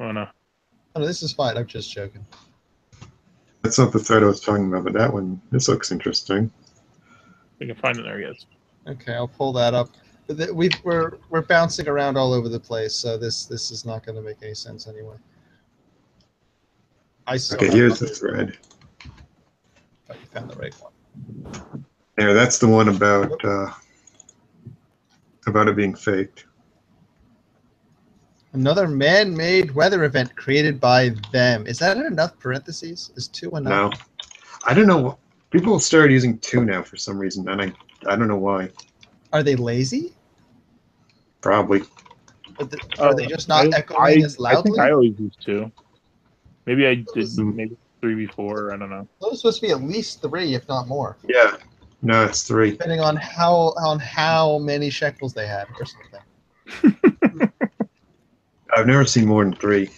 Speaker 1: wanna.
Speaker 3: Oh, no, this is fine. I'm just joking.
Speaker 2: That's not the thread I was talking about, but that one. This looks interesting.
Speaker 1: We can find it there, yes.
Speaker 3: Okay, I'll pull that up. But we're bouncing around all over the place, so this is not going to make any sense anyway. I still
Speaker 2: Okay,
Speaker 3: have
Speaker 2: here's the thread.
Speaker 3: Oh, you found the right one.
Speaker 2: There, that's the one about it being faked.
Speaker 3: Another man-made weather event created by them. Is that enough parentheses? Is 2 enough?
Speaker 2: No, I don't know. People started using 2 now for some reason, and I don't know why.
Speaker 3: Are they lazy?
Speaker 2: Probably.
Speaker 3: Are they just not echoing as
Speaker 1: I think
Speaker 3: loudly?
Speaker 1: I always used 2. Maybe I did maybe 3 before. I don't know.
Speaker 3: Those are supposed to be at least 3, if not more,
Speaker 2: Yeah. No, it's 3.
Speaker 3: depending on how many shekels they had or something.
Speaker 2: I've never seen more than 3.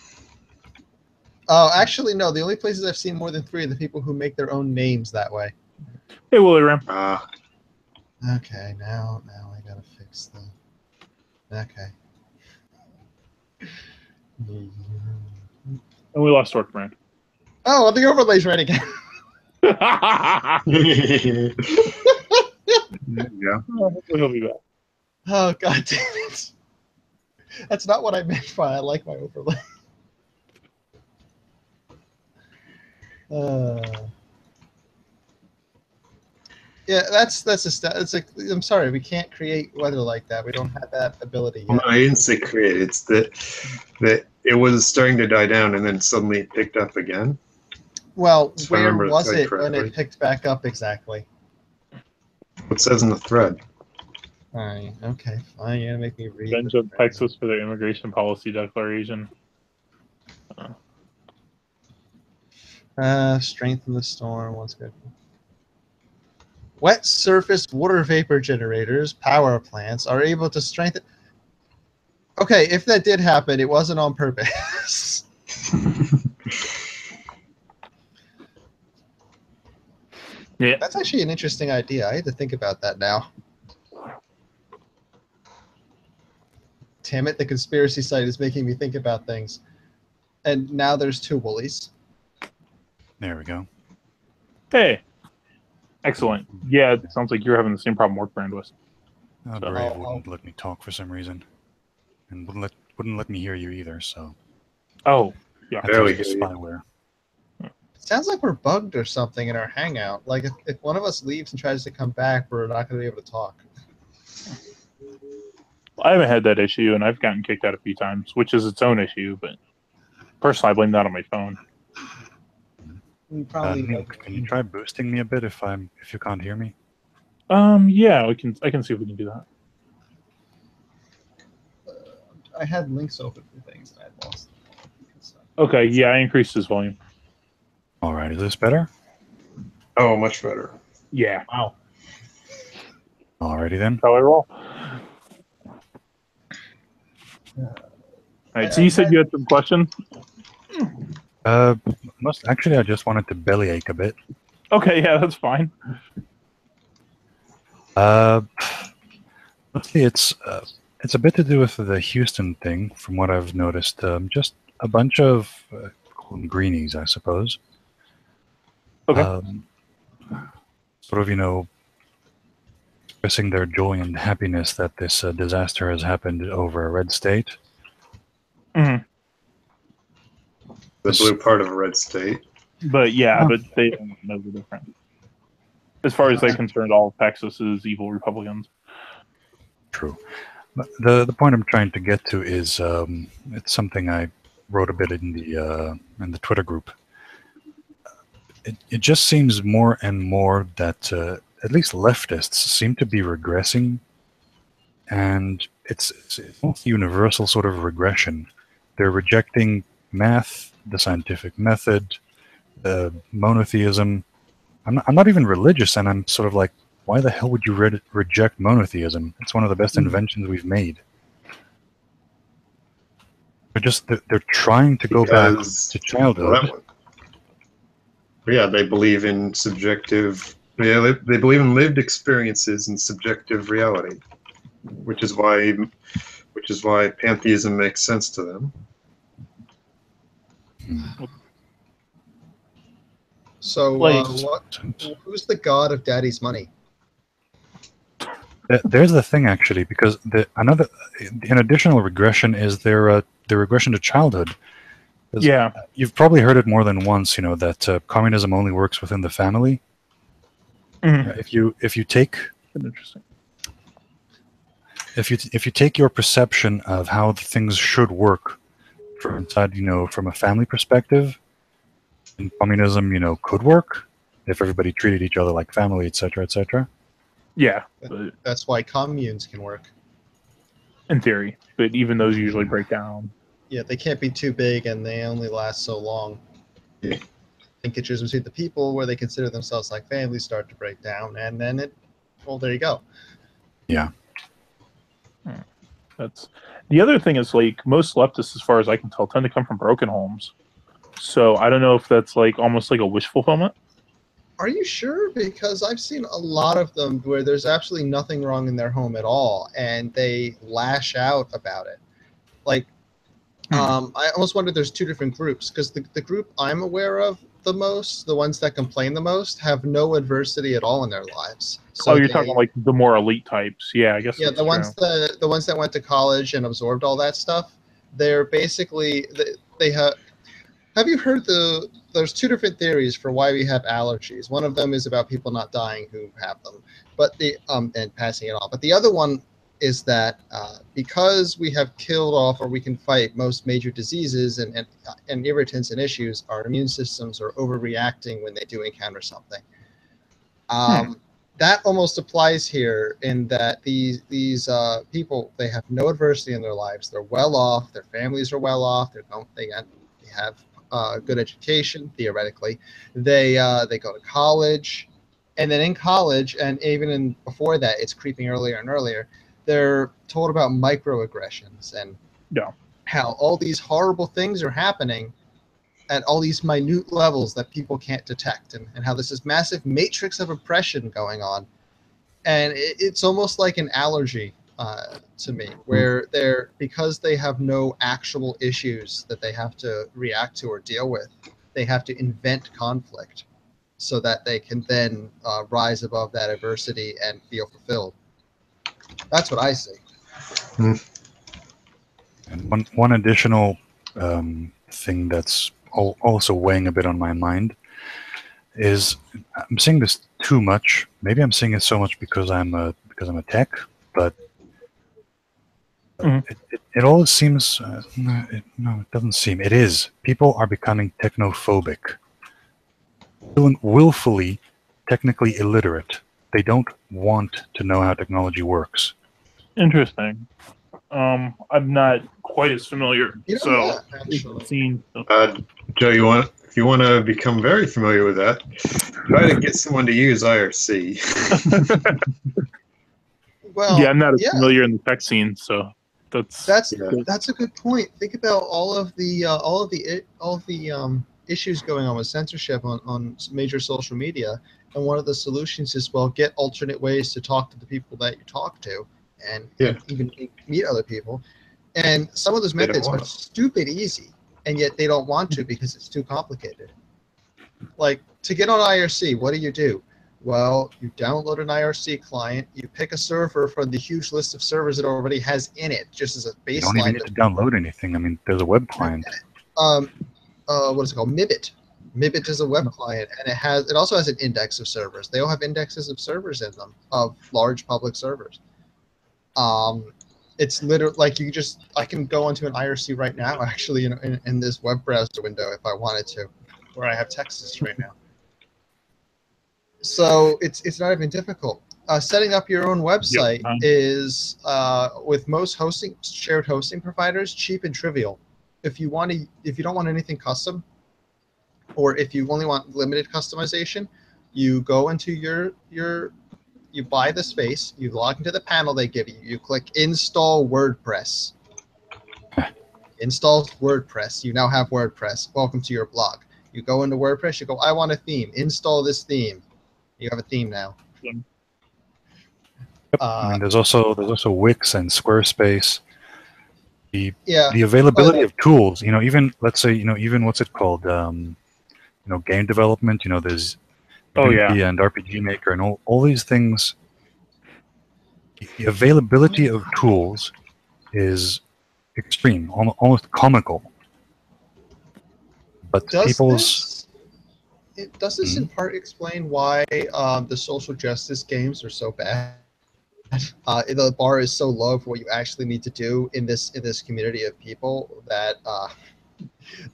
Speaker 3: Oh, actually, no. The only places I've seen more than 3 are the people who make their own names that way.
Speaker 1: Hey, Woolly Ram.
Speaker 3: Okay, now I gotta fix the. Okay.
Speaker 1: And we lost Orkbrand.
Speaker 3: Oh, well, the overlay's right again.
Speaker 2: Yeah.
Speaker 1: Hopefully he'll be back.
Speaker 3: Oh, god damn it. That's not what I meant by I like my overlay. Yeah, that's it's like, I'm sorry, we can't create weather like that. We don't have that ability yet.
Speaker 2: Well, no, I didn't say create. It's that it was starting to die down, and then suddenly it picked up again.
Speaker 3: Well,
Speaker 2: If I
Speaker 3: where
Speaker 2: remember the
Speaker 3: was
Speaker 2: thread
Speaker 3: it when
Speaker 2: correctly.
Speaker 3: it picked back up exactly?
Speaker 2: What says in the thread?
Speaker 3: Alright, okay, fine. You're gonna make me read.
Speaker 1: Revenge of Texas for their immigration policy declaration.
Speaker 3: Strengthen the storm. What's good? Wet surface water vapor generators, power plants are able to strengthen. Okay, if that did happen, it wasn't on purpose.
Speaker 1: Yeah.
Speaker 3: That's actually an interesting idea. I had to think about that now. Damn it, the conspiracy site is making me think about things. And now there's 2 woolies.
Speaker 5: There we go.
Speaker 1: Hey. Excellent. Yeah, it sounds like you're having the same problem Orkbrand was.
Speaker 5: Oh,
Speaker 1: So-
Speaker 5: Brave wouldn't let me talk for some reason, and wouldn't let me hear you either. So
Speaker 1: Oh, yeah.
Speaker 5: I
Speaker 2: Barely
Speaker 5: think it's
Speaker 2: hear you.
Speaker 5: spyware.
Speaker 3: Sounds like we're bugged or something in our hangout. Like if one of us leaves and tries to come back, we're not going to be able to talk.
Speaker 1: I haven't had that issue, and I've gotten kicked out a few times, which is its own issue, but personally, I blame that on my phone.
Speaker 5: Neil, can you try boosting me a bit if you can't hear me?
Speaker 1: Yeah, I can see if we can do that.
Speaker 3: I had links open for things and I lost them.
Speaker 1: Okay, yeah, I increased his volume.
Speaker 5: All right, is this better?
Speaker 2: Oh, much better.
Speaker 1: Yeah,
Speaker 3: Wow.
Speaker 5: Alrighty then.
Speaker 1: that's how I roll. All right, so you said you had some questions?
Speaker 5: Actually, I just wanted to bellyache a bit.
Speaker 1: Okay, yeah, that's fine.
Speaker 5: Mostly it's a bit to do with the Houston thing, from what I've noticed. Just a bunch of call them greenies, I suppose.
Speaker 1: Okay.
Speaker 5: Sort of, expressing their joy and happiness that this disaster has happened over a red state.
Speaker 1: Mm-hmm.
Speaker 2: The blue part of a red state.
Speaker 1: But yeah, but they don't know the difference. As far as they're concerned, all of Texas is evil Republicans.
Speaker 5: True. But the point I'm trying to get to is it's something I wrote a bit in the Twitter group. It just seems more and more that at least leftists seem to be regressing, and it's almost universal sort of regression. They're rejecting math, the scientific method, monotheism. I'm not even religious, and I'm sort of like, why the hell would you reject monotheism? It's one of the best inventions we've made. They're trying to go back to childhood.
Speaker 2: Yeah, they believe in subjective. Yeah, they believe in lived experiences and subjective reality, which is why pantheism makes sense to them.
Speaker 3: So, who's the god of Daddy's money?
Speaker 5: There's the thing, actually, because an additional regression is the regression to childhood.
Speaker 1: Yeah,
Speaker 5: you've probably heard it more than once. That communism only works within the family.
Speaker 1: Mm-hmm.
Speaker 5: If you take
Speaker 1: interesting.
Speaker 5: If you take your perception of how things should work from inside, from a family perspective, and communism, could work if everybody treated each other like family, etc., etc.
Speaker 1: Yeah, but
Speaker 3: That's why communes can work.
Speaker 1: in theory, but even those usually break down.
Speaker 3: Yeah, they can't be too big and they only last so long.
Speaker 2: Yeah.
Speaker 3: Linkages between the people where they consider themselves like family start to break down, and then there you go.
Speaker 5: Yeah.
Speaker 1: That's the other thing is, like, most leftists, as far as I can tell, tend to come from broken homes. So I don't know if that's like almost like a wish fulfillment.
Speaker 3: Are you sure? Because I've seen a lot of them where there's absolutely nothing wrong in their home at all, and they lash out about it. Like, I almost wonder there's two different groups, because the group I'm aware of the most, the ones that complain the most, have no adversity at all in their lives. So
Speaker 1: you're talking like the more elite types. Yeah, I guess.
Speaker 3: Yeah,
Speaker 1: that's
Speaker 3: the
Speaker 1: true.
Speaker 3: ones that went to college and absorbed all that stuff. They're basically they have. Have you heard there's two different theories for why we have allergies. One of them is about people not dying who have them, but and passing it on. But the other one is that because we have killed off, or we can fight most major diseases and irritants and issues, our immune systems are overreacting when they do encounter something. That almost applies here, in that these people, they have no adversity in their lives. They're well off. Their families are well off. They have good education, theoretically. They go to college, and then in college, and even before that, it's creeping earlier and earlier. They're told about microaggressions and how all these horrible things are happening at all these minute levels that people can't detect, and how there's this massive matrix of oppression going on. And it's almost like an allergy to me, where because they have no actual issues that they have to react to or deal with, they have to invent conflict so that they can then rise above that adversity and feel fulfilled. That's what I see.
Speaker 5: And one additional thing that's also weighing a bit on my mind is I'm seeing this too much. Maybe I'm seeing it so much because I'm a tech, but It all seems no, it doesn't seem. It is. People are becoming technophobic, willfully, technically illiterate. They don't want to know how technology works.
Speaker 1: Interesting. I'm not quite as familiar.
Speaker 3: You know,
Speaker 1: So,
Speaker 3: yeah, actually.
Speaker 2: Joe, if you want to become very familiar with that, try to get someone to use IRC.
Speaker 3: Well,
Speaker 1: yeah, I'm not as familiar in the tech scene, so that's
Speaker 3: a good point. Think about all of the issues going on with censorship on major social media, and one of the solutions is, well, get alternate ways to talk to the people that you talk to, and even meet other people. And some of those methods are stupid easy, and yet they don't want to because it's too complicated. Like, to get on IRC, what do? Well, you download an IRC client, you pick a server from the huge list of servers it already has in it, just as a baseline.
Speaker 5: You don't even need to download anything. I mean, there's a web client.
Speaker 3: What is it called? Mibit. Mibit is a web client, and it also has an index of servers. They all have indexes of servers in them, of large public servers. It's literally like I can go onto an IRC right now, actually, in this web browser window if I wanted to, where I have Texas right now. So it's not even difficult. Setting up your own website is, with most shared hosting providers, cheap and trivial. If you don't want anything custom, or if you only want limited customization, you go into you buy the space, you log into the panel they give you, you click install WordPress. Installs WordPress. You now have WordPress. Welcome to your blog. You go into WordPress, you go, I want a theme. Install this theme. You have a theme now.
Speaker 5: Yep. I mean, there's also Wix and Squarespace. The availability of tools, even let's say, even what's it called, game development. There's Unity and RPG Maker and all these things. The availability of tools is extreme, almost comical. But
Speaker 3: does this in part explain why the social justice games are so bad? The bar is so low for what you actually need to do in this community of people that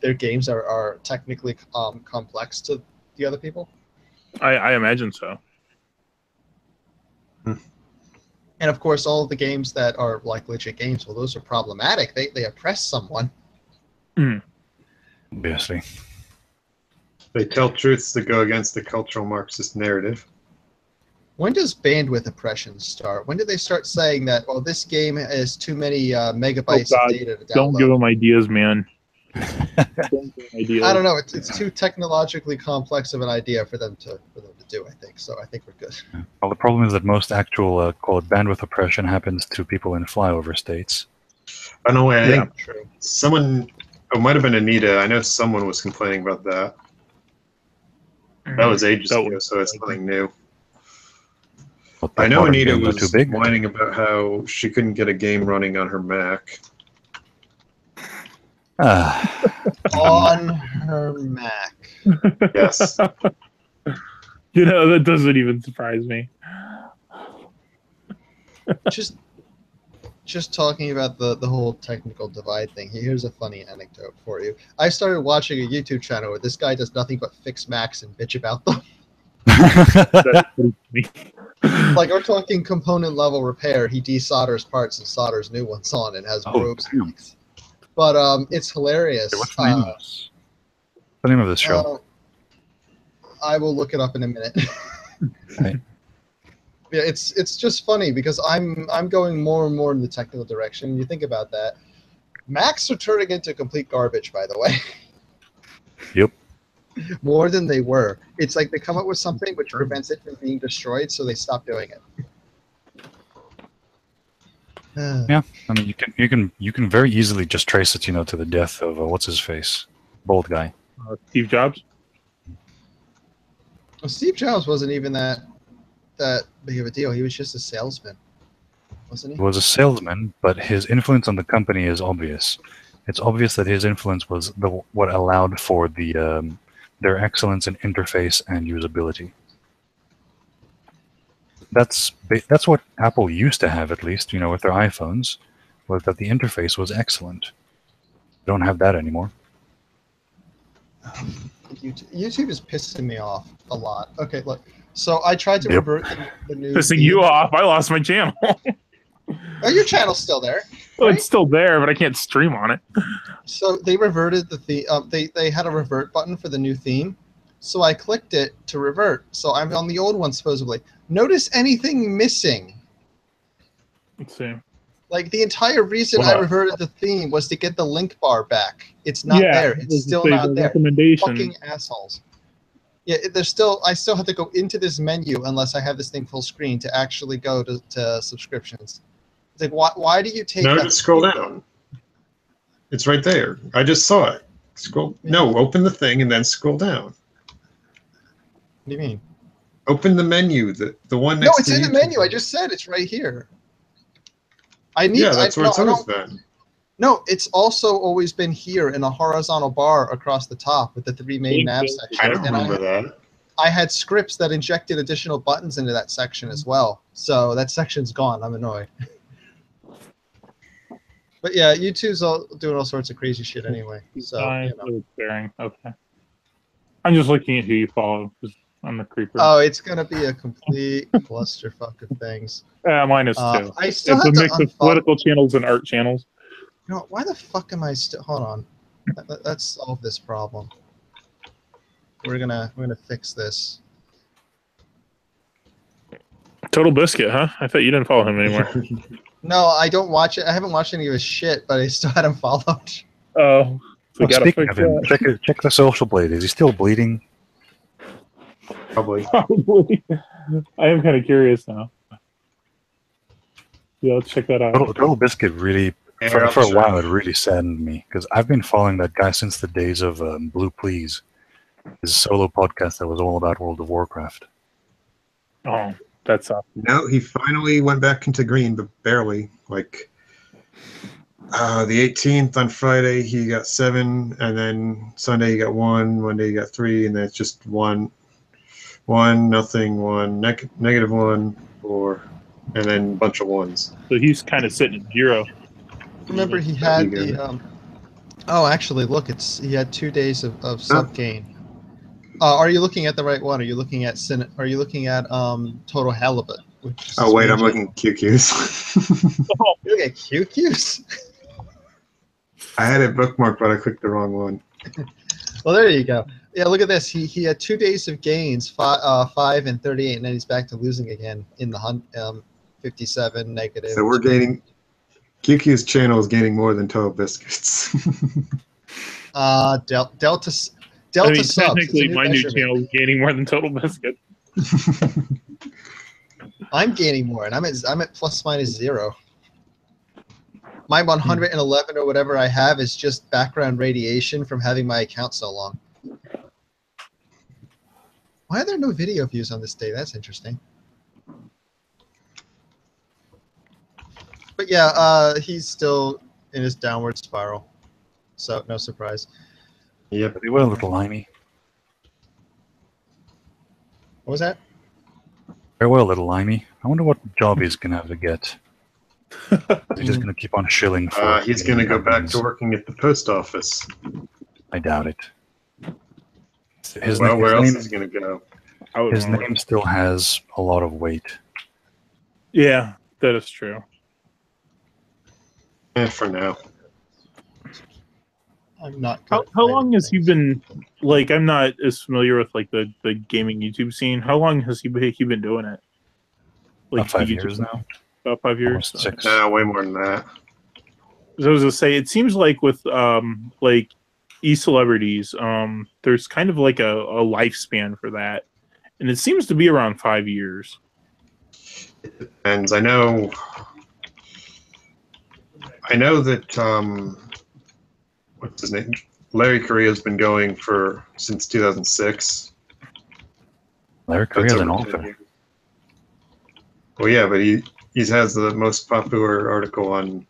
Speaker 3: their games are technically complex to the other people.
Speaker 1: I imagine so.
Speaker 3: And of course, all of the games that are like legit games, well, those are problematic. They oppress someone.
Speaker 5: Obviously.
Speaker 2: They tell truths that go against the cultural Marxist narrative.
Speaker 3: When does bandwidth oppression start? When do they start saying that, well, this game has too many megabytes of data to download?
Speaker 1: Don't give them ideas, man. Don't give them ideas.
Speaker 3: I don't know. It's too technologically complex of an idea for them to do, I think. So I think we're good.
Speaker 5: Well, the problem is that most actual, call it bandwidth oppression, happens to people in flyover states.
Speaker 2: I know. I think someone, it might have been Anita. I know someone was complaining about that. That was ages ago, so it's nothing new. I know Anita was whining about how she couldn't get a game running on her Mac.
Speaker 3: On her Mac.
Speaker 2: Yes.
Speaker 1: That doesn't even surprise me.
Speaker 3: Just talking about the whole technical divide thing, here's a funny anecdote for you. I started watching a YouTube channel where this guy does nothing but fix Macs and bitch about them. Like, we're talking component level repair. He desolders parts and solders new ones on and has probes. But it's hilarious.
Speaker 5: What's the name of this show?
Speaker 3: I will look it up in a minute.
Speaker 5: Okay.
Speaker 3: Yeah, it's just funny because I'm going more and more in the technical direction. You think about that. Macs are turning into complete garbage, by the way.
Speaker 5: Yep.
Speaker 3: More than they were. It's like they come up with something which prevents it from being destroyed, so they stop doing it.
Speaker 5: Yeah, I mean, you can very easily just trace it, to the death of what's his face, bald guy,
Speaker 1: Steve Jobs.
Speaker 3: Well, Steve Jobs wasn't even that big of a deal. He was just a salesman, wasn't he?
Speaker 5: He was a salesman, but his influence on the company is obvious. It's obvious that his influence was what allowed for their excellence in interface and usability. That's what Apple used to have, at least, with their iPhones, was that the interface was excellent. Don't have that anymore.
Speaker 3: YouTube is pissing me off a lot. Okay, look. So I tried to revert the new
Speaker 1: Pissing
Speaker 3: feed.
Speaker 1: you off. I lost my channel.
Speaker 3: Oh, your channel's still there.
Speaker 1: Well,
Speaker 3: right?
Speaker 1: it's still there, but I can't stream on it.
Speaker 3: So they reverted the theme. They had a revert button for the new theme. So I clicked it to revert. So I'm on the old one supposedly. Notice anything missing?
Speaker 1: Let's see.
Speaker 3: Like the entire reason I reverted the theme was to get the link bar back. It's not there. It's still not there. Fucking assholes. Yeah, there's still. I still have to go into this menu unless I have this thing full screen to actually go to subscriptions. It's like, why do you take?
Speaker 2: No, just scroll down. It's right there. I just saw it. Scroll. No, open the thing and then scroll down.
Speaker 3: What do you mean?
Speaker 2: Open the menu. The one next.
Speaker 3: No, it's
Speaker 2: to
Speaker 3: in the
Speaker 2: YouTube.
Speaker 3: menu. I just said it's right here. I need.
Speaker 2: Yeah, that's where it's always been.
Speaker 3: No, it's also always been here in a horizontal bar across the top with the 3 main nav sections.
Speaker 2: I don't remember that.
Speaker 3: I had scripts that injected additional buttons into that section as well. So that section's gone. I'm annoyed. But yeah, YouTube's doing all sorts of crazy shit anyway. So,
Speaker 1: Okay. I'm just looking at who you follow because I'm the creeper.
Speaker 3: Oh, it's going to be a complete clusterfuck of things.
Speaker 1: Mine is too.
Speaker 3: I still
Speaker 1: it's
Speaker 3: have
Speaker 1: a mix of political channels and art channels.
Speaker 3: You know, why the fuck am I still? Hold on. Let's solve this problem. We're gonna fix this.
Speaker 1: Total Biscuit, huh? I thought you didn't follow him anymore.
Speaker 3: No, I don't watch it. I haven't watched any of his shit, but I still had him followed.
Speaker 1: Oh. So
Speaker 5: speaking of him, check the social blade. Is he still bleeding?
Speaker 2: Probably.
Speaker 1: Probably. I am kind of curious now. Yeah, let's check that out.
Speaker 5: Total Biscuit really, for a while, it really saddened me because I've been following that guy since the days of Blue Please, his solo podcast that was all about World of Warcraft.
Speaker 1: Oh, that's awesome.
Speaker 2: No, he finally went back into green, but barely. Like the 18th on Friday, he got 7, and then Sunday he got 1, Monday he got 3, and then it's just 1, nothing, 1, negative 1, 4, and then a bunch of 1s.
Speaker 1: So he's kind of sitting at 0.
Speaker 3: Remember, he had the. Oh, actually, look, he had 2 days of sub gain. Are you looking at the right one? Are you looking at Total Halibut?
Speaker 2: Oh wait, I'm looking at QQs.
Speaker 3: Oh, you look at QQs.
Speaker 2: I had it bookmarked, but I clicked the wrong one.
Speaker 3: Well, there you go. Yeah, look at this. He had 2 days of gains, 5 and 38, and then he's back to losing again in the 57 negative.
Speaker 2: So we're gaining. QQ's channel is gaining more than Total Biscuits.
Speaker 3: Delta
Speaker 1: I mean,
Speaker 3: subs.
Speaker 1: technically, my new channel is gaining more than Total Biscuit.
Speaker 3: I'm gaining more, and I'm at plus minus 0. My 111 or whatever I have is just background radiation from having my account so long. Why are there no video views on this day? That's interesting. But yeah, he's still in his downward spiral, so no surprise.
Speaker 2: Yep.
Speaker 5: They were a little limey.
Speaker 3: What was that?
Speaker 5: They were a little limey. I wonder what job he's going to have to get. He's just going to keep on shilling for
Speaker 2: he's going to go back to working at the post office.
Speaker 5: I doubt it.
Speaker 2: Where else is he going to go?
Speaker 5: His name still has a lot of weight.
Speaker 1: Yeah, that is true.
Speaker 2: For now.
Speaker 3: I'm not.
Speaker 1: How long has he been? Like, I'm not as familiar with like the gaming YouTube scene. How long has he been doing it? Like
Speaker 5: About 5 years now.
Speaker 1: About 5 years.
Speaker 5: Almost 6.
Speaker 2: Way more than that.
Speaker 1: As I was gonna say, it seems like with like e-celebrities, there's kind of like a lifespan for that, and it seems to be around 5 years.
Speaker 2: It depends. I know that what's his name? Larry Correa's been going since 2006.
Speaker 5: Larry Correa's an author.
Speaker 2: Well, yeah, but he has the most popular article on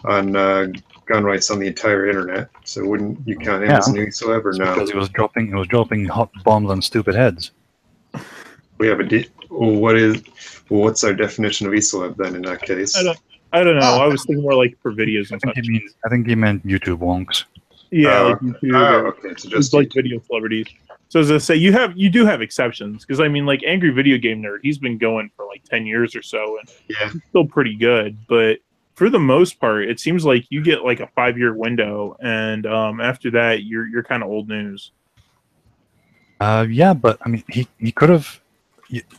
Speaker 2: gun rights on the entire internet. So wouldn't you count him as a new celeb or no?
Speaker 5: Because he was dropping hot bombs on stupid heads.
Speaker 2: We have what's our definition of e-celeb then in that case?
Speaker 1: I don't know.
Speaker 3: Oh.
Speaker 1: I was thinking more like for videos and such.
Speaker 5: I think he meant YouTube wonks.
Speaker 1: Yeah, like
Speaker 2: okay.
Speaker 1: YouTube or
Speaker 2: Okay, so just
Speaker 1: like
Speaker 2: YouTube.
Speaker 1: video celebrities. So as I say, you do have exceptions because I mean, like Angry Video Game Nerd, he's been going for like 10 years or so, and
Speaker 2: Yeah.
Speaker 1: he's still pretty good. But for the most part, it seems like you get like a 5-year window, and after that, you're kind of old news.
Speaker 5: Yeah, but I mean, he could have.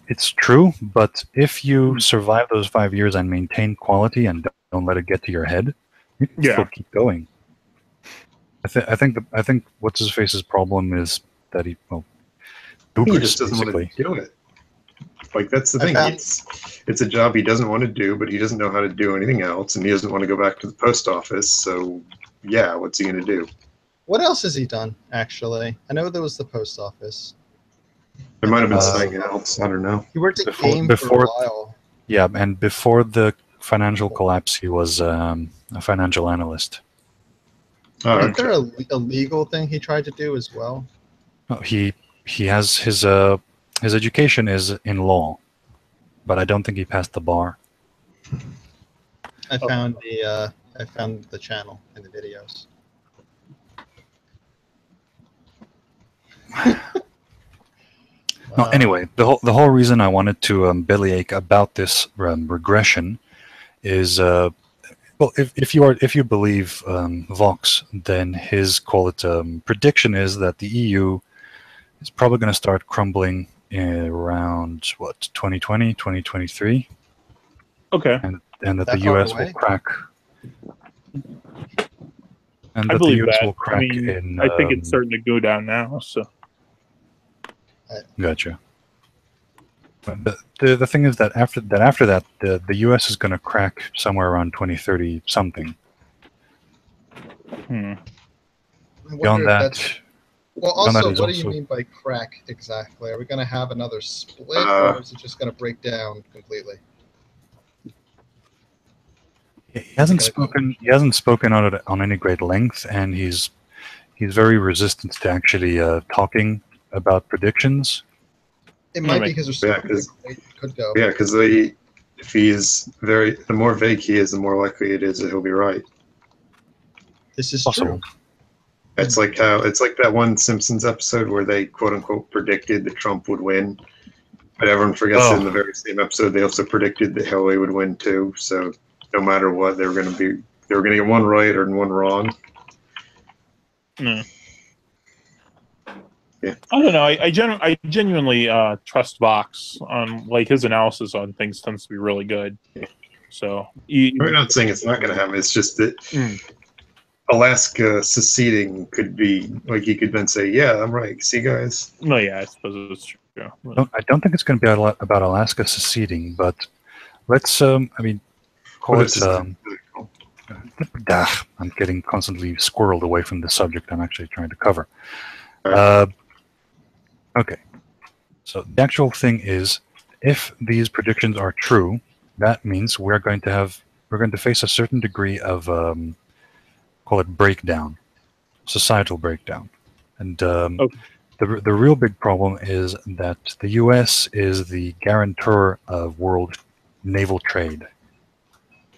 Speaker 5: It's true, but if you survive those 5 years and maintain quality and don't let it get to your head, you can still keep going. I think what's his face's problem is that he
Speaker 2: He just doesn't want to do it. Like that's the thing. It's a job he doesn't want to do, but he doesn't know how to do anything else, and he doesn't want to go back to the post office. So, yeah, what's he going to do?
Speaker 3: What else has he done? Actually, I know there was the post office.
Speaker 2: There might have been something else. I don't know.
Speaker 3: He worked at Game for a while.
Speaker 5: Yeah, and before the financial collapse, he was a financial analyst.
Speaker 2: Oh,
Speaker 3: Isn't there a legal thing he tried to do as well?
Speaker 5: Oh, he has his education is in law, but I don't think he passed the bar.
Speaker 3: I found the channel in the videos.
Speaker 5: No, anyway, the whole reason I wanted to bellyache about this regression is well, if you believe Vox, then his prediction is that the EU is probably going to start crumbling around what 2020, 2023.
Speaker 1: Okay.
Speaker 5: And that the US will crack. And
Speaker 1: I believe
Speaker 5: the US
Speaker 1: that.
Speaker 5: will crack
Speaker 1: I think it's starting to go down now. So.
Speaker 5: Gotcha. But the thing is that after that, the US is going to crack somewhere around 2030 something. Beyond that.
Speaker 3: Well, also, what do you mean by crack exactly? Are we going to have another split, or is it just going to break down completely?
Speaker 5: He hasn't spoken on it on any great length, and he's very resistant to actually talking about predictions.
Speaker 3: It might be because there's it could go.
Speaker 2: Yeah, because if he's the more vague he is, the more likely it is that he'll be right.
Speaker 3: This is
Speaker 5: possible.
Speaker 3: True.
Speaker 2: It's like that one Simpsons episode where they quote unquote predicted that Trump would win, but everyone forgets that in the very same episode they also predicted that Hillary would win too. So no matter what, they were going to get one right or one wrong.
Speaker 1: Yeah. I don't know. I genuinely trust Vox on like his analysis on things tends to be really good. So
Speaker 2: we're not saying it's not going to happen. It's just that Alaska seceding could be like he could then say, "Yeah, I'm right. See, guys."
Speaker 1: No, yeah, I suppose it's true.
Speaker 5: I don't think it's going to be about Alaska seceding, but let's call it. I'm getting constantly squirreled away from the subject I'm actually trying to cover. Okay, so the actual thing is, if these predictions are true, that means we're going to face a certain degree of call it breakdown, societal breakdown, and the real big problem is that the U.S. is the guarantor of world naval trade.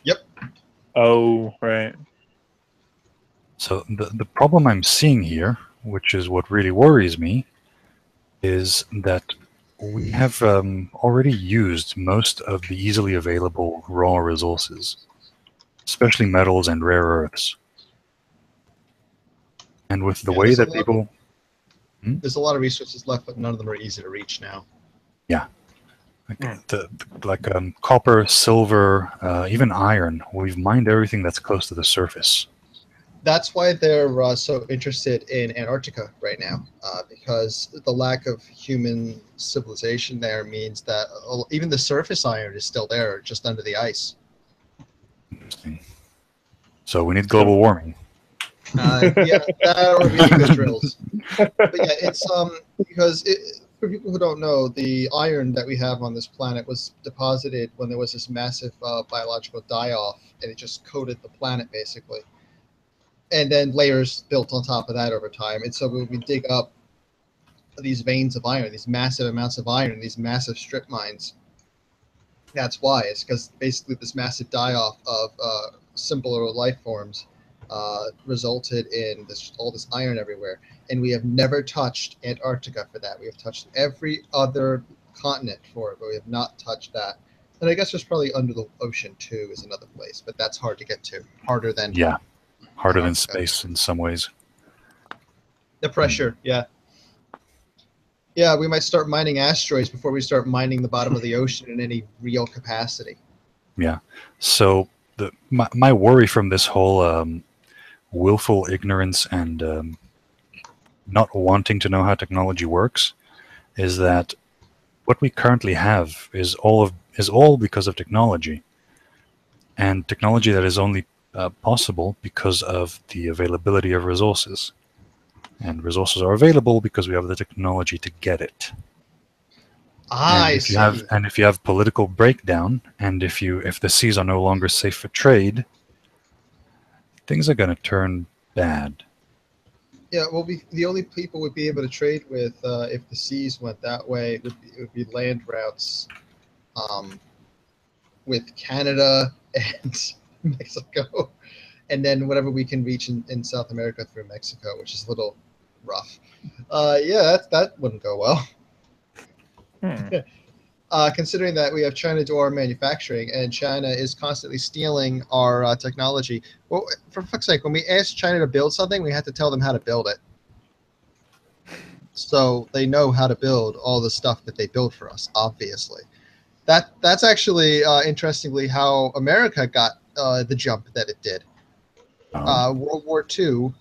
Speaker 3: Yep.
Speaker 1: Oh, right.
Speaker 5: So the problem I'm seeing here, which is what really worries me, is that we have already used most of the easily available raw resources, especially metals and rare earths. And with the way that people...
Speaker 3: There's a lot of resources left, but none of them are easy to reach now.
Speaker 5: Yeah. Like copper, silver, even iron. We've mined everything that's close to the surface.
Speaker 3: That's why they're so interested in Antarctica right now, because the lack of human civilization there means that even the surface iron is still there, just under the ice.
Speaker 5: Interesting. So we need global warming.
Speaker 3: Yeah, that or really good drills. But yeah, it's because for people who don't know, the iron that we have on this planet was deposited when there was this massive biological die-off, and it just coated the planet basically. And then layers built on top of that over time. And so when we dig up these veins of iron, these massive amounts of iron, these massive strip mines, That's why. It's because basically this massive die-off of simpler life forms resulted in all this iron everywhere. And we have never touched Antarctica for that. We have touched every other continent for it, but we have not touched that. And I guess there's probably under the ocean too is another place, but that's hard to get to. Harder than
Speaker 5: harder than
Speaker 3: Antarctica.
Speaker 5: space in some ways.
Speaker 3: The pressure, yeah. Yeah, we might start mining asteroids before we start mining the bottom of the ocean in any real capacity.
Speaker 5: Yeah. So my worry from this whole willful ignorance and not wanting to know how technology works is that what we currently have is all because of technology, and technology that is only possible because of the availability of resources. And resources are available because we have the technology to get it.
Speaker 3: I
Speaker 5: If
Speaker 3: see.
Speaker 5: you have political breakdown, and if the seas are no longer safe for trade, things are going to turn bad.
Speaker 3: Yeah, well, the only people we'd be able to trade with if the seas went that way would be land routes with Canada and Mexico, and then whatever we can reach in South America through Mexico, which is a little rough. Yeah, that wouldn't go well. Considering that we have China do our manufacturing, and China is constantly stealing our technology. Well, for fuck's sake, when we ask China to build something, we have to tell them how to build it. So they know how to build all the stuff that they build for us, obviously. That's actually, interestingly, how America got the jump that it did. World War II,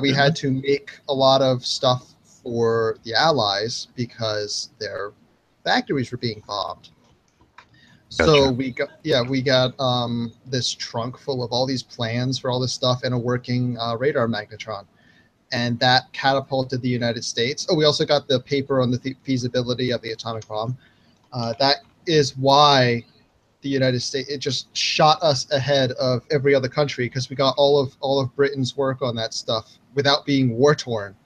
Speaker 3: we had to make a lot of stuff for the Allies because their factories were being bombed. So we got this trunk full of all these plans for all this stuff and a working radar magnetron, and that catapulted the United States. Oh, we also got the paper on the feasibility of the atomic bomb. That is why the United States, it just shot us ahead of every other country because we got all of Britain's work on that stuff without being war torn.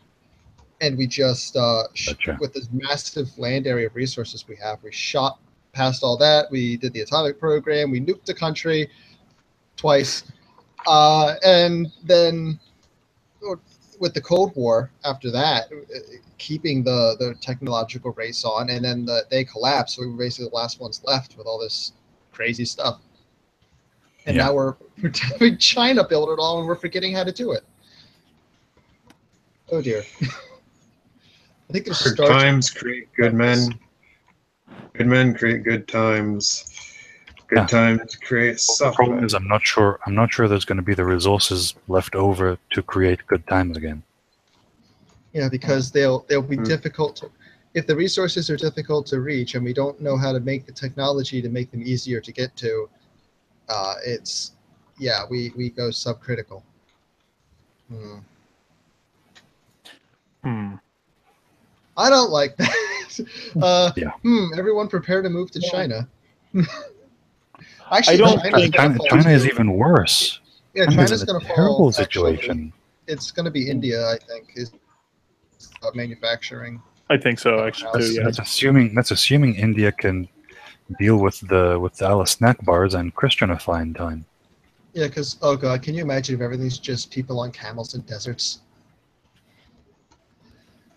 Speaker 3: And we just, with this massive land area of resources we have, we shot past all that. We did the atomic program. We nuked the country twice. And then with the Cold War after that, keeping the technological race on, and then they collapsed. So we were basically the last ones left with all this crazy stuff. And now we're having China build it all, and we're forgetting how to do it. Oh, dear. I think there's
Speaker 2: Good times create good men. Good men create good times. Good times create soft
Speaker 5: The problem
Speaker 2: men.
Speaker 5: is I'm not sure there's going to be the resources left over to create good times again.
Speaker 3: Yeah, because they'll be difficult to, if the resources are difficult to reach and we don't know how to make the technology to make them easier to get to, we go subcritical. I don't like that. Everyone prepare to move to China. Actually,
Speaker 5: China is even worse.
Speaker 3: Yeah, China's going to fall.
Speaker 5: Terrible situation.
Speaker 3: It's going to be India, I think, is manufacturing.
Speaker 1: I think so, actually. Too, yeah.
Speaker 5: That's assuming India can deal with the Alice snack bars and Christianify in time.
Speaker 3: Yeah, because oh god, can you imagine if everything's just people on camels in deserts?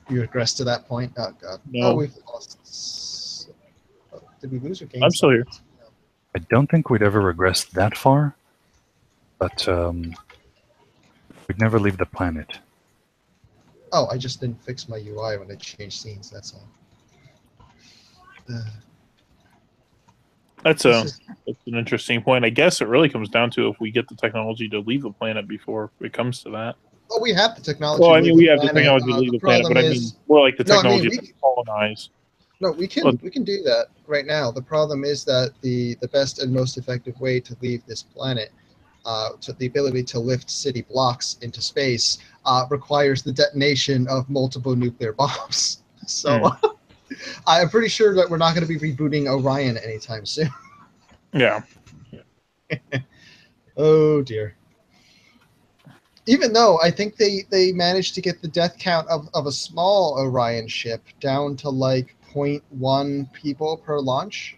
Speaker 3: You regress to that point? Oh god.
Speaker 1: No.
Speaker 3: Oh, we've lost. Did we lose or gain?
Speaker 1: I'm still here.
Speaker 5: I don't think we'd ever regress that far, but we'd never leave the planet.
Speaker 3: Oh, I just didn't fix my UI when I changed scenes, that's all.
Speaker 1: That's an interesting point. I guess it really comes down to if we get the technology to leave the planet before it comes to that.
Speaker 3: Well, we have the technology.
Speaker 1: Well, I mean, we have the technology to leave the planet, but I mean more like the technology to colonize.
Speaker 3: No, we can do that right now. The problem is that the best and most effective way to leave this planet, to the ability to lift city blocks into space, requires the detonation of multiple nuclear bombs. So I'm pretty sure that we're not going to be rebooting Orion anytime soon.
Speaker 1: Yeah.
Speaker 3: Oh dear. Even though I think they managed to get the death count of a small Orion ship down to like 0.1 people per launch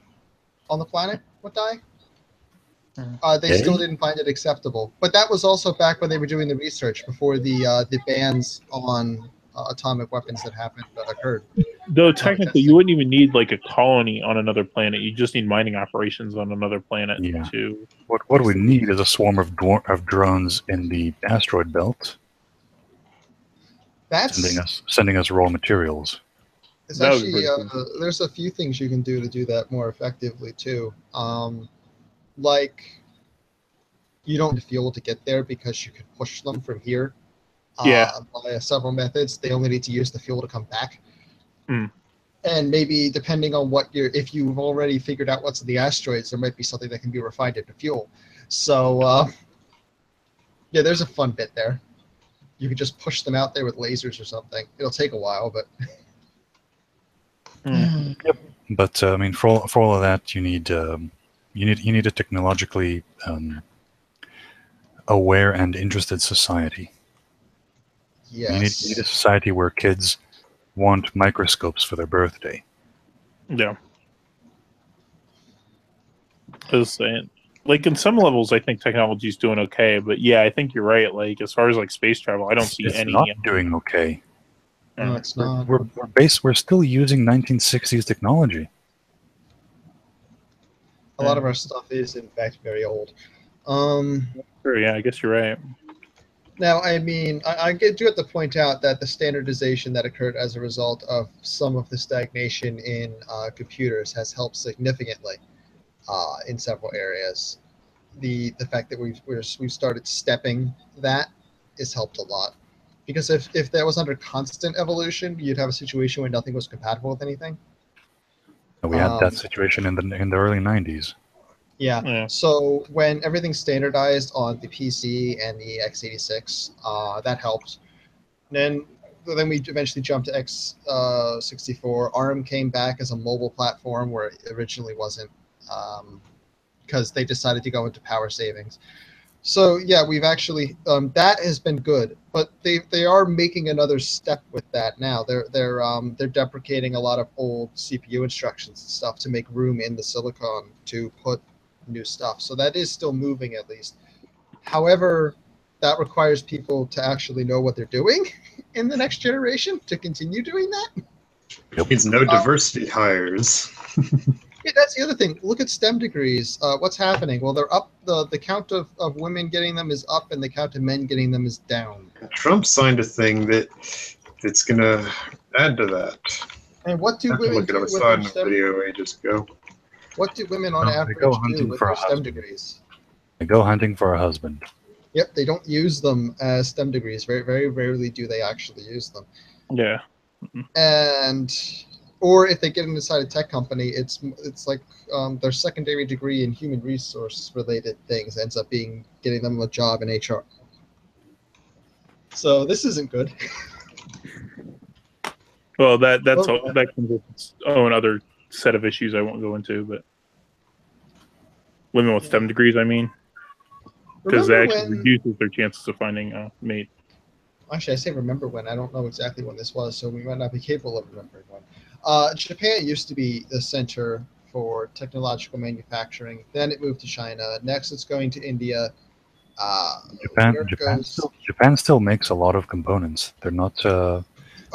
Speaker 3: on the planet would die. They
Speaker 5: Okay.
Speaker 3: still didn't find it acceptable. But that was also back when they were doing the research before the bans on atomic weapons that occurred.
Speaker 1: Though
Speaker 3: Atomic
Speaker 1: technically, you
Speaker 3: testing.
Speaker 1: wouldn't even need like a colony on another planet. You just need mining operations on another planet
Speaker 5: Yeah.
Speaker 1: to.
Speaker 5: What we need is a swarm of drones in the asteroid belt,
Speaker 3: That's
Speaker 5: sending us raw materials.
Speaker 3: it's
Speaker 1: That would be
Speaker 3: actually
Speaker 1: pretty cool.
Speaker 3: there's a few things you can do to do that more effectively too. Like you don't need fuel to get there because you can push them from here.
Speaker 1: Yeah.
Speaker 3: By several methods. They only need to use the fuel to come back.
Speaker 1: Mm.
Speaker 3: And maybe depending on if you've already figured out what's in the asteroids, there might be something that can be refined into fuel. So yeah, there's a fun bit there. You could just push them out there with lasers or something. It'll take a while, but
Speaker 1: Mm.
Speaker 5: But I mean, for all of that, you need a technologically aware and interested society.
Speaker 3: yes.
Speaker 5: You need a society where kids want microscopes for their birthday.
Speaker 1: Yeah. I was saying, like in some levels, I think technology is doing okay, but yeah, I think you're right. Like as far as like space travel, I don't see
Speaker 5: It's
Speaker 1: any.
Speaker 5: not doing okay.
Speaker 3: No, it's not.
Speaker 5: We're still using 1960s technology.
Speaker 3: A lot of our stuff is, in fact, very old.
Speaker 1: Sure, yeah, I guess you're right.
Speaker 3: Now, I mean, I do have to point out that the standardization that occurred as a result of some of the stagnation in computers has helped significantly in several areas. The fact that we've started stepping that has helped a lot. Because if that was under constant evolution, you'd have a situation where nothing was compatible with anything.
Speaker 5: We had that situation in the early 90s.
Speaker 3: Yeah.
Speaker 1: Yeah.
Speaker 3: So when everything's standardized on the PC and the x86, that helped. And then we eventually jumped to x64. ARM came back as a mobile platform where it originally wasn't, because they decided to go into power savings. So yeah, we've actually that has been good, but they are making another step with that now. They're deprecating a lot of old CPU instructions and stuff to make room in the silicon to put new stuff. So that is still moving at least. However, that requires people to actually know what they're doing in the next generation to continue doing that.
Speaker 2: It means no diversity hires.
Speaker 3: Yeah, that's the other thing. Look at STEM degrees. What's happening? Well, they're up. The count of women getting them is up, and the count of men getting them is down.
Speaker 2: Trump signed a thing that's going to add to that.
Speaker 3: And what do
Speaker 2: I have to
Speaker 3: women
Speaker 2: look it up.
Speaker 3: do
Speaker 2: I
Speaker 3: with
Speaker 2: saw it
Speaker 3: their
Speaker 2: in a
Speaker 3: STEM?
Speaker 2: video ages ago.
Speaker 3: What do women on
Speaker 5: They go
Speaker 3: average do
Speaker 5: hunting
Speaker 3: with
Speaker 5: for a
Speaker 3: their STEM
Speaker 5: husband.
Speaker 3: degrees?
Speaker 5: They go hunting for a husband.
Speaker 3: Yep, they don't use them as STEM degrees. Very, very rarely do they actually use them.
Speaker 1: Yeah.
Speaker 3: And or if they get inside a tech company, it's like their secondary degree in human resource related things ends up being getting them a job in HR. So this isn't good.
Speaker 1: Well, that comes with its own other set of issues I won't go into, but women with STEM degrees, I mean, because that actually reduces their chances of finding a mate.
Speaker 3: Actually, I say remember when. I don't know exactly when this was, so we might not be capable of remembering when. Japan used to be the center for technological manufacturing. Then it moved to China. Next, it's going to India.
Speaker 5: Japan still makes a lot of components. They're not.
Speaker 3: Oh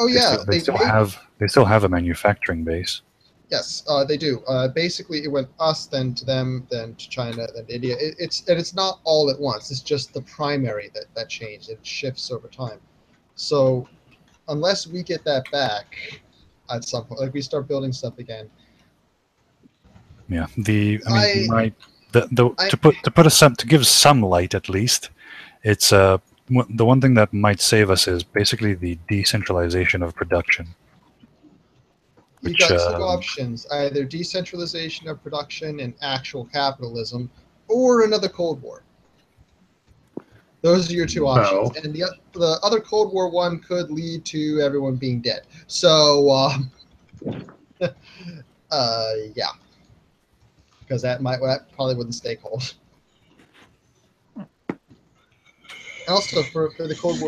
Speaker 3: yeah,
Speaker 5: they still have a manufacturing base.
Speaker 3: Yes, they do. Basically, it went us, then to them, then to China, then to India. It's not all at once. It's just the primary that changed. It shifts over time. So unless we get that back at some point, like we start building stuff again.
Speaker 5: Yeah, to give some light at least, it's the one thing that might save us is basically the decentralization of production.
Speaker 3: You've got two options: either decentralization of production and actual capitalism, or another Cold War. Those are your two options, and the other Cold War one could lead to everyone being dead. So, yeah, because that probably wouldn't stay cold. Also, for the Cold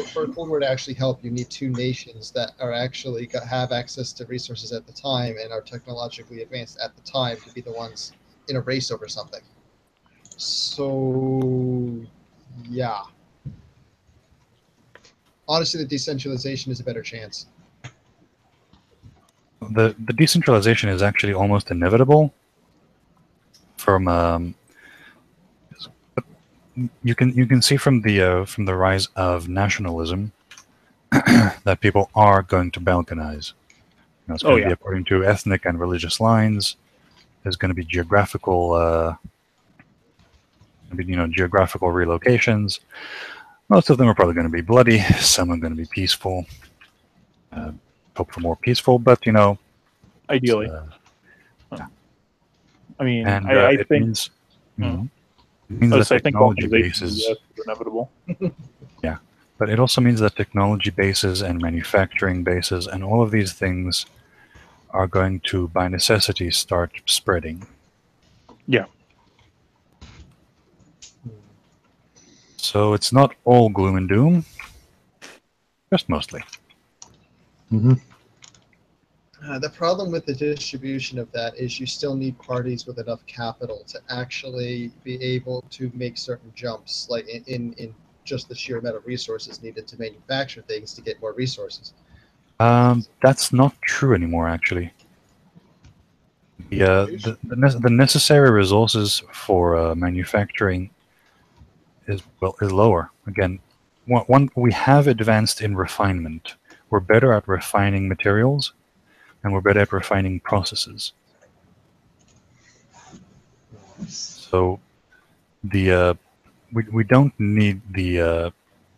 Speaker 3: War to actually help, you need two nations that are actually have access to resources at the time and are technologically advanced at the time to be the ones in a race over something. So, yeah. Honestly, the decentralization is a better chance.
Speaker 5: The decentralization is actually almost inevitable. From you can see from the rise of nationalism that people are going to balkanize. It's going to be according to ethnic and religious lines. There's going to be geographical, geographical relocations. Most of them are probably going to be bloody. Some are going to be peaceful. Hope for more peaceful, but
Speaker 1: ideally.
Speaker 5: Yeah.
Speaker 1: I mean,
Speaker 5: and
Speaker 1: I
Speaker 5: it
Speaker 1: think
Speaker 5: means it means that
Speaker 1: I think
Speaker 5: technology
Speaker 1: balkanization
Speaker 5: bases.
Speaker 1: is inevitable.
Speaker 5: Yeah, but it also means that technology bases and manufacturing bases and all of these things are going to, by necessity, start spreading.
Speaker 1: Yeah.
Speaker 5: So it's not all gloom and doom, just mostly.
Speaker 2: Mm-hmm.
Speaker 3: The problem with the distribution of that is you still need parties with enough capital to actually be able to make certain jumps, like in just the sheer amount of resources needed to manufacture things to get more resources.
Speaker 5: That's not true anymore, actually. The necessary resources for manufacturing is lower. Again, we have advanced in refinement. We're better at refining materials, and we're better at refining processes. So we don't need the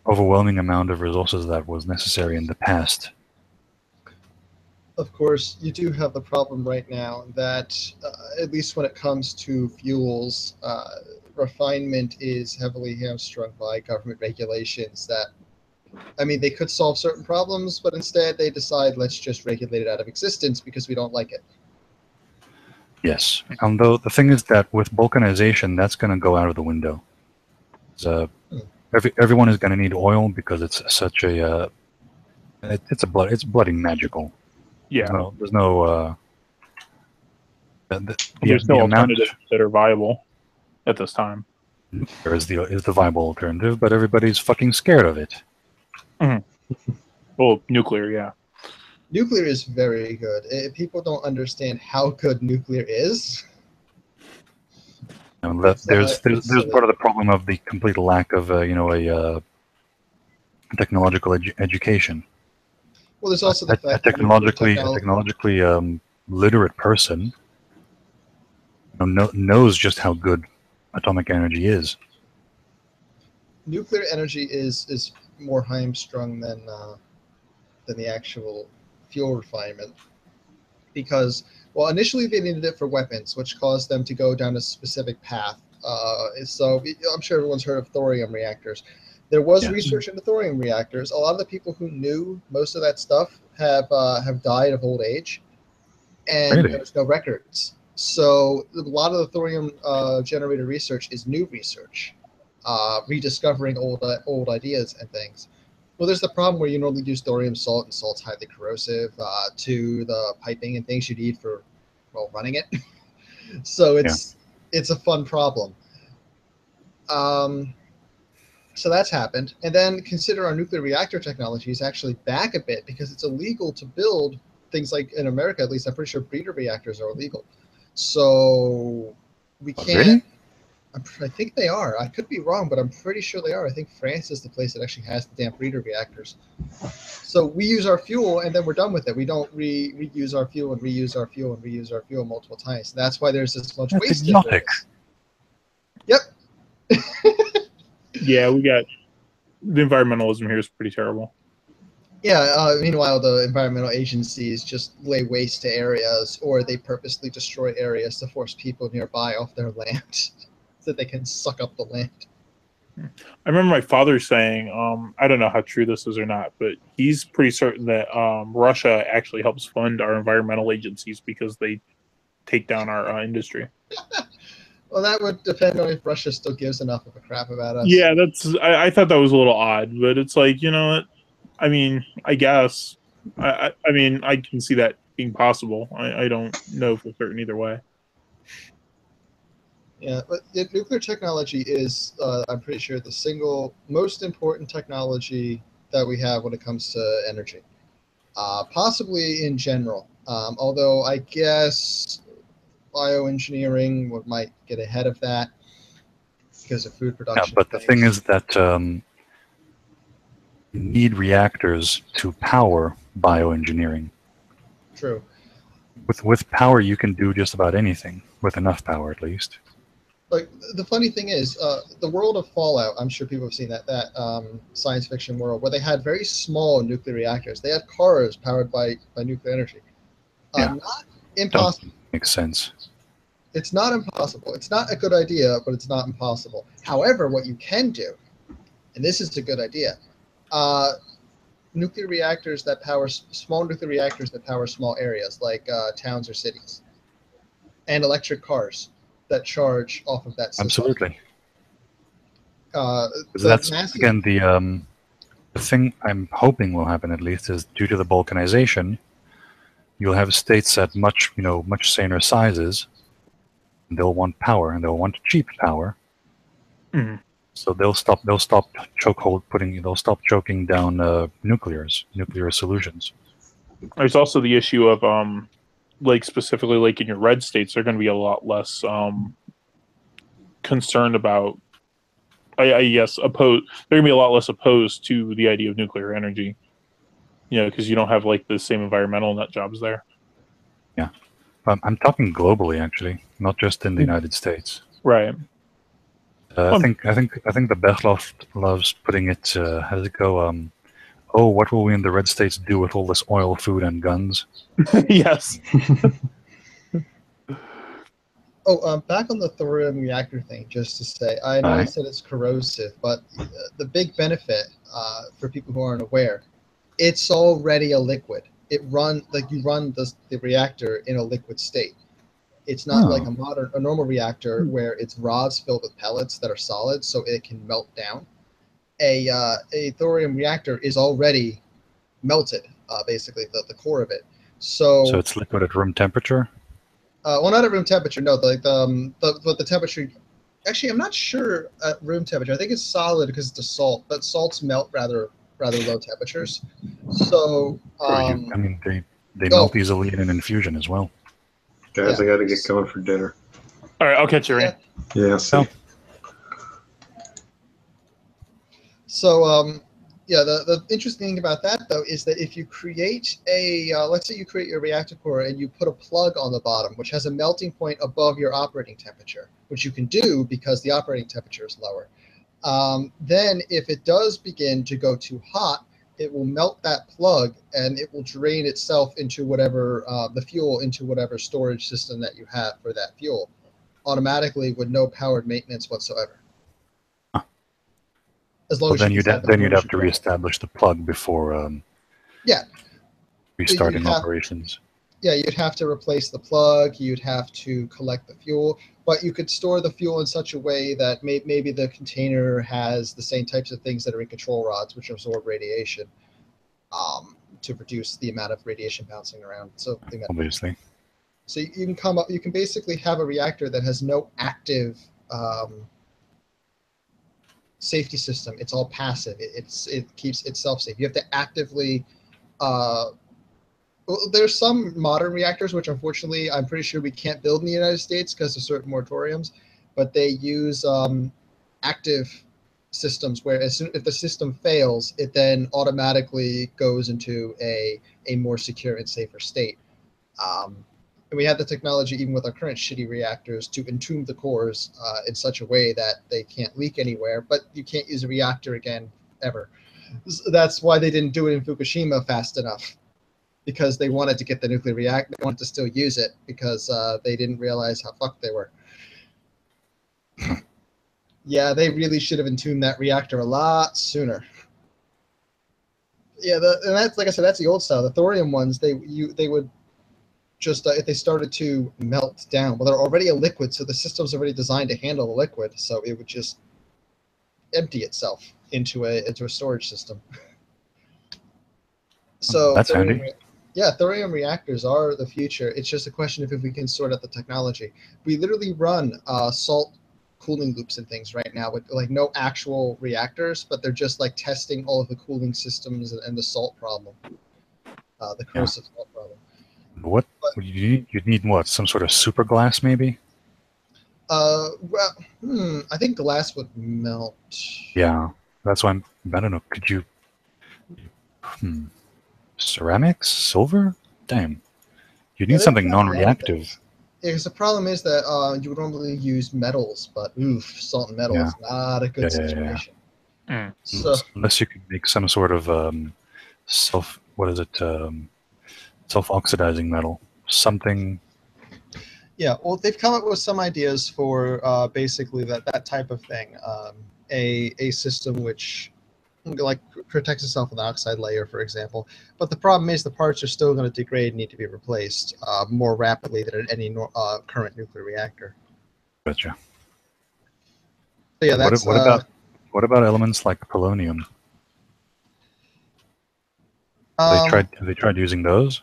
Speaker 5: overwhelming amount of resources that was necessary in the past.
Speaker 3: Of course, you do have the problem right now that, at least when it comes to fuels, refinement is heavily hamstrung by government regulations that, I mean, they could solve certain problems, but instead they decide, let's just regulate it out of existence because we don't like it.
Speaker 5: Yes, although the thing is that with balkanization, that's going to go out of the window. Everyone is going to need oil because it's such a it's bloody magical.
Speaker 1: Yeah.
Speaker 5: There's no
Speaker 1: there's no alternatives that are viable at this time.
Speaker 5: There is the viable alternative, but everybody's fucking scared of it.
Speaker 1: Mm-hmm. Well, nuclear, yeah.
Speaker 3: Nuclear is very good. People don't understand how good nuclear is.
Speaker 5: There's part of the problem of the complete lack of a technological education.
Speaker 3: Well, there's also the fact
Speaker 5: a technologically literate person knows just how good atomic energy is.
Speaker 3: Nuclear energy is more hamstrung than the actual fuel refinement, because, well, initially they needed it for weapons, which caused them to go down a specific path. So I'm sure everyone's heard of thorium reactors. There was research into thorium reactors. A lot of the people who knew most of that stuff have died of old age, and
Speaker 5: really?
Speaker 3: There's no records. So a lot of the thorium generator research is new research, rediscovering old ideas and things. Well, there's the problem where you normally use thorium salt, and salt's highly corrosive to the piping and things you need for, well, running it. So it's a fun problem. So that's happened. And then consider our nuclear reactor technology is actually back a bit because it's illegal to build things like, in America at least, I'm pretty sure breeder reactors are illegal. So we can't.
Speaker 5: Really?
Speaker 3: I think they are. I could be wrong, but I'm pretty sure they are. I think France is the place that actually has the damn breeder reactors. So we use our fuel and then we're done with it. We don't reuse our fuel and reuse our fuel and reuse our fuel multiple times. And that's why there's this much waste.
Speaker 5: Exotic.
Speaker 3: Yep.
Speaker 1: Yeah, we got the environmentalism here is pretty terrible.
Speaker 3: Yeah, meanwhile, the environmental agencies just lay waste to areas, or they purposely destroy areas to force people nearby off their land so that they can suck up the land.
Speaker 1: I remember my father saying, I don't know how true this is or not, but he's pretty certain that Russia actually helps fund our environmental agencies because they take down our industry.
Speaker 3: Well, that would depend on if Russia still gives enough of a crap about us.
Speaker 1: Yeah, I thought that was a little odd, but it's like, you know what? I mean, I guess. I mean, I can see that being possible. I don't know for certain either way.
Speaker 3: Yeah, but nuclear technology is, I'm pretty sure, the single most important technology that we have when it comes to energy. Possibly in general. Although I guess bioengineering might get ahead of that because of food
Speaker 5: Yeah,
Speaker 3: production.
Speaker 5: but the thing is that you need reactors to power bioengineering.
Speaker 3: True.
Speaker 5: With power, you can do just about anything, with enough power at least.
Speaker 3: Like the funny thing is, the world of Fallout. I'm sure people have seen that science fiction world where they had very small nuclear reactors. They had cars powered by nuclear energy.
Speaker 5: Yeah.
Speaker 3: Not impossible.
Speaker 5: Makes sense.
Speaker 3: It's not impossible. It's not a good idea, but it's not impossible. However, what you can do, and this is a good idea, nuclear reactors that power small nuclear reactors that power small areas like towns or cities, and electric cars that charge off of that system.
Speaker 5: Absolutely.
Speaker 3: That's
Speaker 5: massive... again the thing I'm hoping will happen at least is due to the balkanization, you'll have states at much saner sizes. And they'll want power, and they'll want cheap power.
Speaker 1: Mm-hmm.
Speaker 5: So they'll stop choking down nuclear solutions.
Speaker 1: There's also the issue of like specifically like in your red states, they're going to be a lot less concerned about. I guess opposed. They're going to be a lot less opposed to the idea of nuclear energy. You know, because you don't have like the same environmental nut jobs there.
Speaker 5: Yeah, I'm talking globally, actually, not just in the United States.
Speaker 1: Right.
Speaker 5: I think the Berkeley loves putting it. How does it go? Oh, what will we in the red states do with all this oil, food, and guns?
Speaker 1: Yes.
Speaker 3: Back on the thorium reactor thing, just to say, I know I said it's corrosive, but the big benefit for people who aren't aware, it's already a liquid. You run the reactor in a liquid state. It's not like a normal reactor where it's rods filled with pellets that are solid, so it can melt down. A thorium reactor is already melted, basically the core of it. So
Speaker 5: it's liquid at room temperature.
Speaker 3: Well, not at room temperature. No, the temperature. Actually, I'm not sure at room temperature. I think it's solid because it's a salt, but salts melt rather low temperatures. So
Speaker 5: I mean, they melt easily in an infusion as well.
Speaker 2: Guys, I got to get going for dinner.
Speaker 1: All right, I'll catch you, Rain.
Speaker 2: Yeah. See.
Speaker 3: So the interesting thing about that though is that if you create let's say you create your reactor core and you put a plug on the bottom, which has a melting point above your operating temperature, which you can do because the operating temperature is lower. Then if it does begin to go too hot, it will melt that plug and it will drain itself into whatever the fuel into whatever storage system that you have for that fuel automatically with no powered maintenance whatsoever. As long as
Speaker 5: then you'd have to reestablish the plug before restarting operations.
Speaker 3: Yeah, you'd have to replace the plug, you'd have to collect the fuel, but you could store the fuel in such a way that maybe the container has the same types of things that are in control rods, which absorb radiation to reduce the amount of radiation bouncing around. So
Speaker 5: obviously.
Speaker 3: So you can basically have a reactor that has no active safety system. It's all passive. It keeps itself safe. You have to actively there's some modern reactors which unfortunately I'm pretty sure we can't build in the United States because of certain moratoriums, but they use active systems where if the system fails, it then automatically goes into a more secure and safer state. And we have the technology, even with our current shitty reactors, to entomb the cores in such a way that they can't leak anywhere, but you can't use a reactor again, ever. That's why they didn't do it in Fukushima fast enough, because they wanted to get the nuclear reactor, they wanted to still use it, because they didn't realize how fucked they were. Yeah, they really should have entombed that reactor a lot sooner. Yeah, and that's, like I said, that's the old style. The thorium ones, they would just if they started to melt down. Well, they're already a liquid, so the system's already designed to handle the liquid, so it would just empty itself into a storage system. So
Speaker 5: That's handy.
Speaker 3: yeah, thorium reactors are the future. It's just a question of if we can sort out the technology. We literally run salt cooling loops and things right now with like no actual reactors, but they're just like testing all of the cooling systems and the salt problem, the corrosive salt problem.
Speaker 5: What you'd need what? Some sort of super glass, maybe?
Speaker 3: Well, I think glass would melt.
Speaker 5: Yeah, that's why I don't know. Could you? Ceramics, silver? Damn, you need something non-reactive.
Speaker 3: Because the problem is that you would normally use metals, but salt and metal is not a good situation.
Speaker 1: Yeah.
Speaker 3: So
Speaker 5: unless you could make some sort of self-oxidizing metal, something.
Speaker 3: Yeah, well, they've come up with some ideas for basically that type of thing. A system which like protects itself with an oxide layer, for example. But the problem is the parts are still going to degrade and need to be replaced more rapidly than any current nuclear reactor.
Speaker 5: Gotcha.
Speaker 3: So yeah, that's
Speaker 5: what about elements like polonium? Have they tried using those?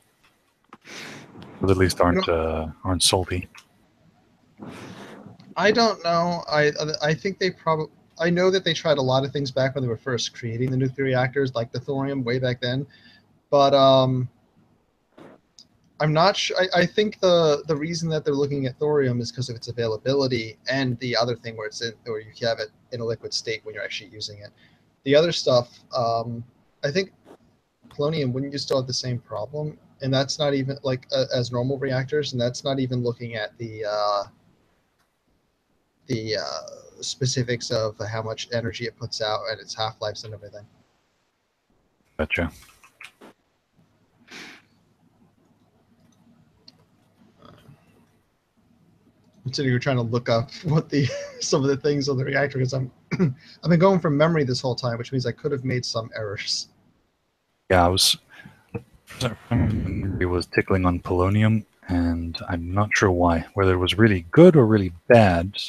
Speaker 5: But at least aren't salty.
Speaker 3: I don't know. I think they probably. I know that they tried a lot of things back when they were first creating the nuclear reactors, like the thorium way back then. But I'm not sure. I think the reason that they're looking at thorium is because of its availability and the other thing where where you have it in a liquid state when you're actually using it. The other stuff, I think polonium wouldn't you still have the same problem, and that's not even like as normal reactors, and that's not even looking at the specifics of how much energy it puts out and its half-lives and everything.
Speaker 5: Gotcha.
Speaker 3: I'm sitting here trying to look up what some of the things on the reactor because I've been going from memory this whole time, which means I could have made some errors.
Speaker 5: Yeah, it was tickling on polonium, and I'm not sure why. Whether it was really good or really bad.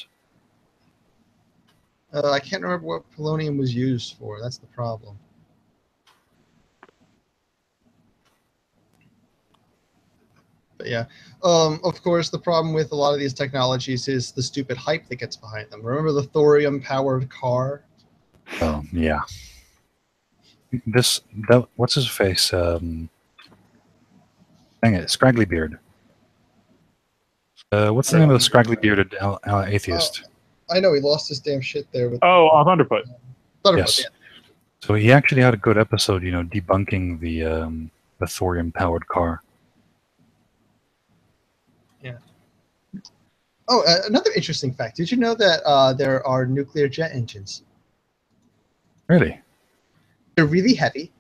Speaker 3: I can't remember what polonium was used for. That's the problem. But yeah, of course, the problem with a lot of these technologies is the stupid hype that gets behind them. Remember the thorium-powered car?
Speaker 5: Oh yeah. What's his face? Dang it, Scraggly Beard. What's the name of the scraggly bearded atheist?
Speaker 3: I know he lost his damn shit there. With
Speaker 1: Thunderfoot.
Speaker 5: Yes. Yeah. So he actually had a good episode, debunking the thorium-powered car.
Speaker 3: Yeah. Oh, another interesting fact. Did you know that there are nuclear jet engines?
Speaker 5: Really?
Speaker 3: They're really heavy,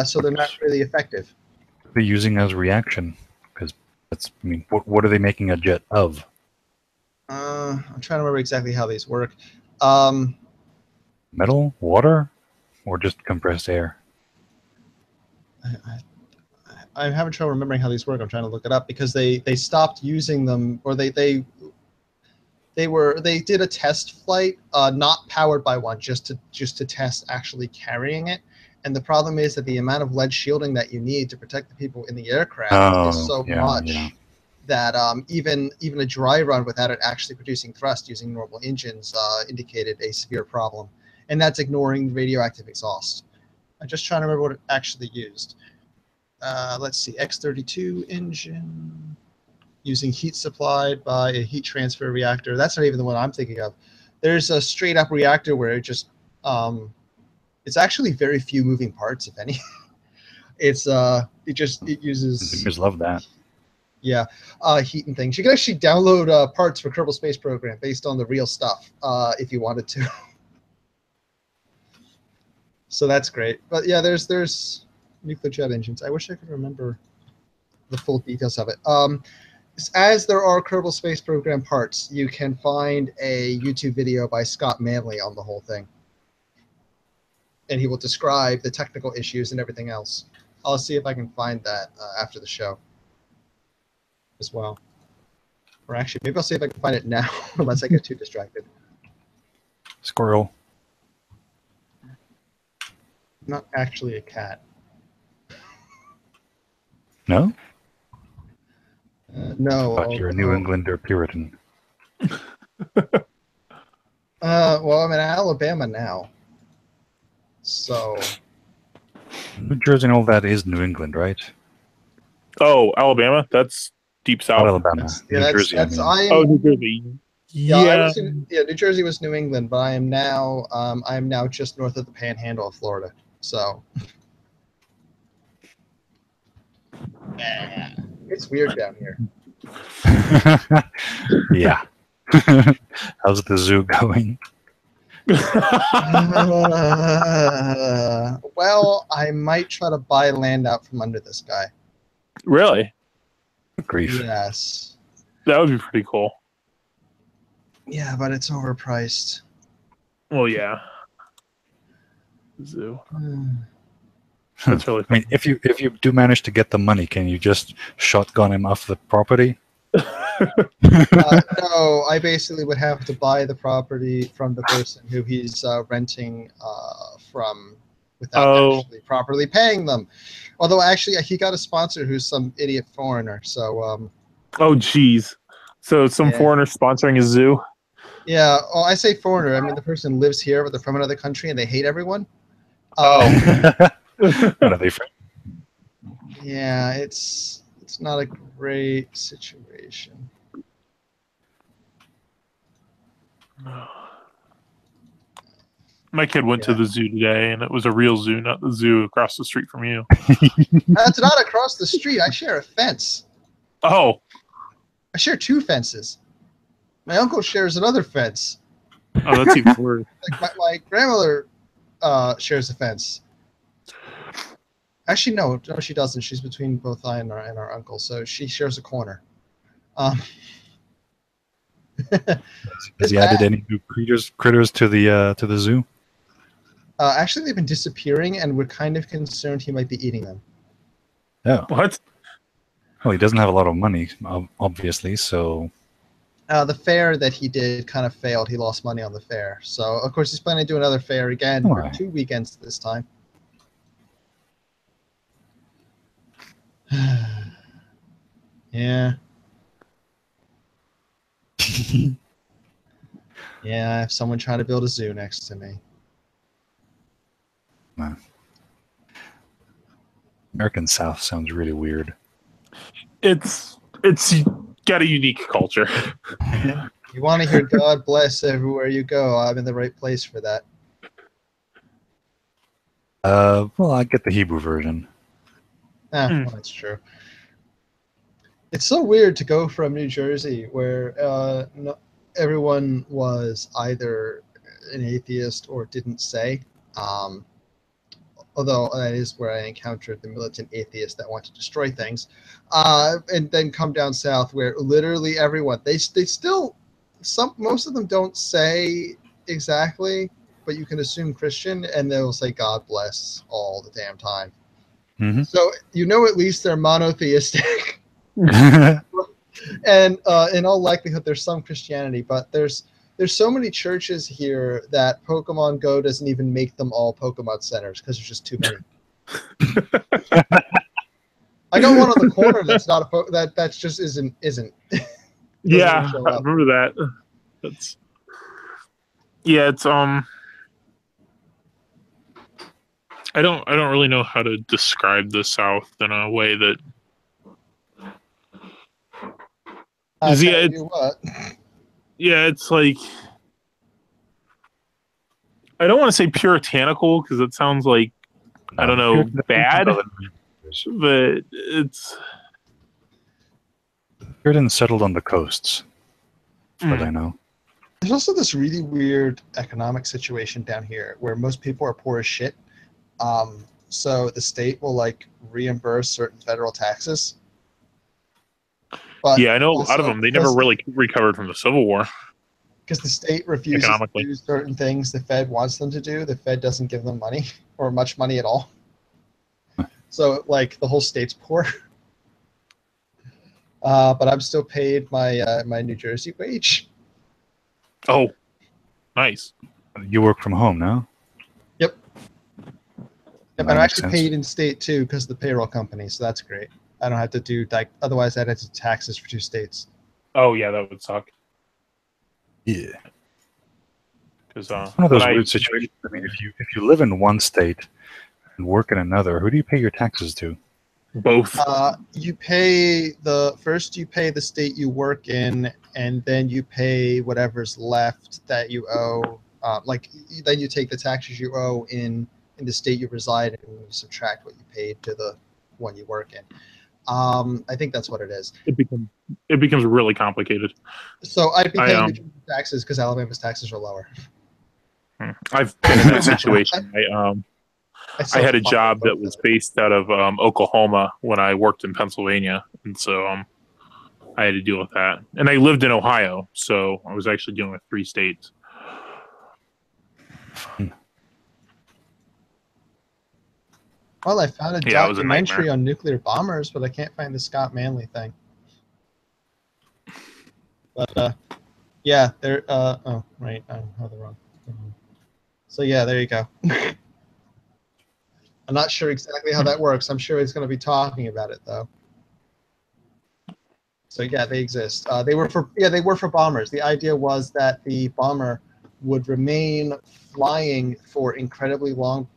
Speaker 3: so they're not really effective.
Speaker 5: They're using as reaction, because what are they making a jet of?
Speaker 3: I'm trying to remember exactly how these work.
Speaker 5: Metal, water, or just compressed air?
Speaker 3: I'm having trouble remembering how these work. I'm trying to look it up because they stopped using them, or they did a test flight, not powered by one, just to test actually carrying it. And the problem is that the amount of lead shielding that you need to protect the people in the aircraft is so much that even a dry run without it actually producing thrust using normal engines indicated a severe problem. And that's ignoring radioactive exhaust. I'm just trying to remember what it actually used. Let's see, X-32 engine using heat supplied by a heat transfer reactor. That's not even the one I'm thinking of. There's a straight up reactor where it just it's actually very few moving parts, if any. It uses.
Speaker 5: I just love that.
Speaker 3: Yeah, heat and things. You can actually download parts for Kerbal Space Program based on the real stuff if you wanted to. So that's great. But yeah, there's nuclear jet engines. I wish I could remember the full details of it. As there are Kerbal Space Program parts, you can find a YouTube video by Scott Manley on the whole thing. And he will describe the technical issues and everything else. I'll see if I can find that after the show. as well. Or actually, maybe I'll see if I can find it now, unless I get too distracted.
Speaker 5: Squirrel.
Speaker 3: Not actually a cat.
Speaker 5: No?
Speaker 3: No.
Speaker 5: Thought you're a New Englander Puritan.
Speaker 3: Well, I'm in Alabama now. So.
Speaker 5: New Jersey and all that is New England, right?
Speaker 1: Oh, Alabama? That's deep
Speaker 5: Not
Speaker 1: south.
Speaker 5: Alabama. New Jersey, I mean.
Speaker 1: Oh, New Jersey.
Speaker 3: Yeah,
Speaker 1: Yeah.
Speaker 3: New Jersey was New England, but I am now just north of the Panhandle of Florida. So. It's weird down here.
Speaker 5: Yeah. How's the zoo going?
Speaker 3: Well, I might try to buy land out from under this guy.
Speaker 1: Really?
Speaker 5: Grief.
Speaker 3: Yes.
Speaker 1: That would be pretty cool.
Speaker 3: Yeah, but it's overpriced.
Speaker 1: Well, yeah. Zoo. That's really
Speaker 5: I mean, if you do manage to get the money, can you just shotgun him off the property?
Speaker 3: No, I basically would have to buy the property from the person who he's renting from without actually properly paying them. Although, actually, he got a sponsor who's some idiot foreigner. So.
Speaker 1: Oh, geez. So some foreigner sponsoring a zoo?
Speaker 3: Yeah. Oh, I say foreigner. I mean, the person lives here, but they're from another country, and they hate everyone.
Speaker 5: What are they from?
Speaker 3: Yeah, it's not a great situation.
Speaker 1: My kid went to the zoo today, and it was a real zoo, not the zoo across the street from you.
Speaker 3: That's not across the street. I share a fence.
Speaker 1: Oh.
Speaker 3: I share 2 fences. My uncle shares another fence.
Speaker 1: Oh, that's even worse.
Speaker 3: Like my grandmother shares a fence. Actually, no, she doesn't. She's between both I and our uncle, so she shares a corner.
Speaker 5: Has he added any new critters to the zoo?
Speaker 3: Actually, they've been disappearing, and we're kind of concerned he might be eating them.
Speaker 5: Oh.
Speaker 1: What?
Speaker 5: Well, he doesn't have a lot of money, obviously, so...
Speaker 3: The fair that he did kind of failed. He lost money on the fair. So, of course, he's planning to do another fair again for 2 weekends this time. Yeah. Yeah, I have someone trying to build a zoo next to me.
Speaker 5: Wow. American South sounds really weird.
Speaker 1: It's got a unique culture.
Speaker 3: You want to hear God bless everywhere you go. I'm in the right place for that.
Speaker 5: Well, I get the Hebrew version.
Speaker 3: Well, that's true. It's so weird to go from New Jersey, where everyone was either an atheist or didn't say. Although that is where I encountered the militant atheists that want to destroy things, and then come down south where literally everyone they still most of them don't say exactly, but you can assume Christian, and they'll say God bless all the damn time.
Speaker 5: Mm-hmm.
Speaker 3: So at least they're monotheistic. And in all likelihood, there's some Christianity, but there's so many churches here that Pokemon Go doesn't even make them all Pokemon centers because there's just too many. I got one on the corner that's not that just isn't.
Speaker 1: Yeah, I remember that. It's I don't really know how to describe the South in a way that. Yeah, it's like I don't want to say puritanical because it sounds like I don't know bad, but it's
Speaker 5: Puritans settled on the coasts. That's what I know.
Speaker 3: There's also this really weird economic situation down here where most people are poor as shit. So the state will reimburse certain federal taxes. But
Speaker 1: yeah, I know a lot of them. They never really recovered from the Civil War.
Speaker 3: Because the state refuses to do certain things the Fed wants them to do. The Fed doesn't give them money or much money at all. So, the whole state's poor. But I'm still paid my my New Jersey wage.
Speaker 1: Oh, nice.
Speaker 5: You work from home now?
Speaker 3: Yep.
Speaker 5: That
Speaker 3: Yep, I'm
Speaker 5: makes
Speaker 3: actually
Speaker 5: sense.
Speaker 3: paid in state too because of the payroll company, so that's great. I don't have to do like otherwise I'd have to do taxes for 2 states.
Speaker 1: Oh yeah, that would suck.
Speaker 5: Yeah.
Speaker 1: Because
Speaker 5: One of those weird situations. I mean, if you live in one state and work in another, who do you pay your taxes to?
Speaker 1: both.
Speaker 3: You pay you pay the state you work in, and then you pay whatever's left that you owe. Then you take the taxes you owe in the state you reside in, and you subtract what you paid to the one you work in. I think that's what it is.
Speaker 1: It becomes really complicated.
Speaker 3: So I'd be
Speaker 1: I,
Speaker 3: paying New Jersey taxes because Alabama's taxes are lower.
Speaker 1: I've been in that situation. I
Speaker 3: still
Speaker 1: had a
Speaker 3: have to
Speaker 1: job
Speaker 3: file
Speaker 1: that was based out of Oklahoma when I worked in Pennsylvania, and so I had to deal with that. And I lived in Ohio, so I was actually dealing with 3 states.
Speaker 3: Well, I found a
Speaker 1: Yeah, it was a
Speaker 3: documentary
Speaker 1: nightmare.
Speaker 3: on nuclear bombers, but I can't find the Scott Manley thing. But yeah, there. Oh, right. I have the wrong. So yeah, there you go. I'm not sure exactly how that works. I'm sure he's going to be talking about it though. So yeah, they exist. They were for bombers. The idea was that the bomber would remain flying for incredibly long.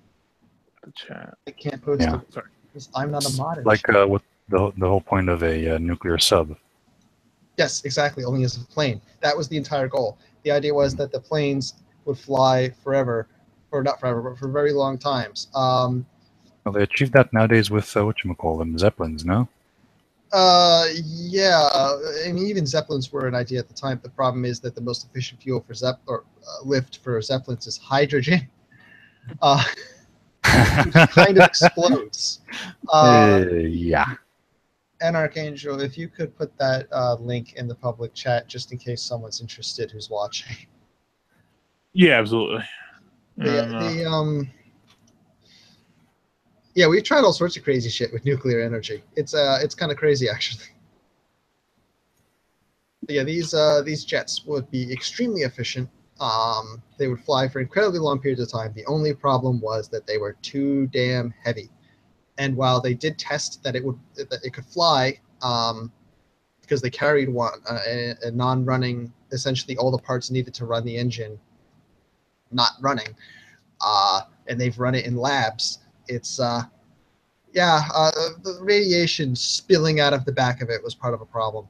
Speaker 1: Chat.
Speaker 3: I can't post
Speaker 5: Yeah.
Speaker 3: it because I'm not a mod.
Speaker 5: Like what the whole point of a nuclear sub.
Speaker 3: Yes, exactly. Only as a plane. That was the entire goal. The idea was that the planes would fly forever, or not forever, but for very long times.
Speaker 5: Well, they achieved that nowadays with whatchamacallit, Zeppelins, no?
Speaker 3: Yeah. I mean, even Zeppelins were an idea at the time. The problem is that the most efficient fuel for lift for Zeppelins is hydrogen. Which kind of explodes.
Speaker 5: Yeah.
Speaker 3: And Archangel, if you could put that link in the public chat just in case someone's interested who's watching.
Speaker 1: Yeah, absolutely.
Speaker 3: Yeah, we've tried all sorts of crazy shit with nuclear energy. It's kind of crazy actually. But yeah, these jets would be extremely efficient. They would fly for incredibly long periods of time. The only problem was that they were too damn heavy. And while they did test that it could fly, because they carried a non-running, essentially all the parts needed to run the engine, not running, and they've run it in labs. It's the radiation spilling out of the back of it was part of a problem.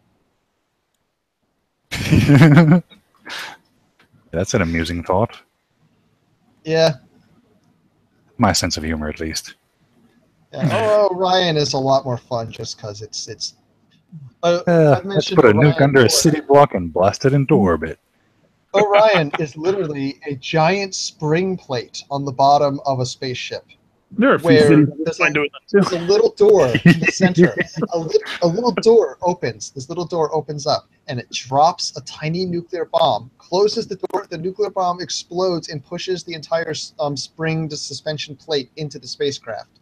Speaker 5: That's an amusing thought.
Speaker 3: Yeah.
Speaker 5: My sense of humor, at least.
Speaker 3: Yeah. Orion is a lot more fun just because it's.
Speaker 5: Let's put a nuke under a city block and blast it into orbit.
Speaker 3: Orion is literally a giant spring plate on the bottom of a spaceship.
Speaker 1: There are a few
Speaker 3: Where
Speaker 1: cities
Speaker 3: there's
Speaker 1: there's
Speaker 3: a little door in the center. A little door opens. This little door opens up, and it drops a tiny nuclear bomb. Closes the door. The nuclear bomb explodes and pushes the entire spring to suspension plate into the spacecraft.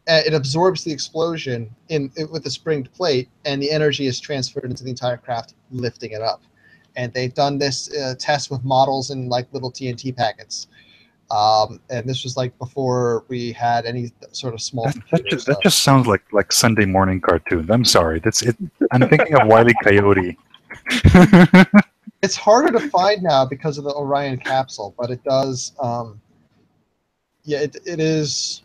Speaker 3: It absorbs the explosion with the springed plate, and the energy is transferred into the entire craft, lifting it up. And they've done this test with models in like little TNT packets. And this was like before we had any sort of small computers.
Speaker 5: That just sounds like Sunday morning cartoons. I'm sorry. That's it. I'm thinking of Wile E. Coyote.
Speaker 3: It's harder to find now because of the Orion capsule, but it does. It is.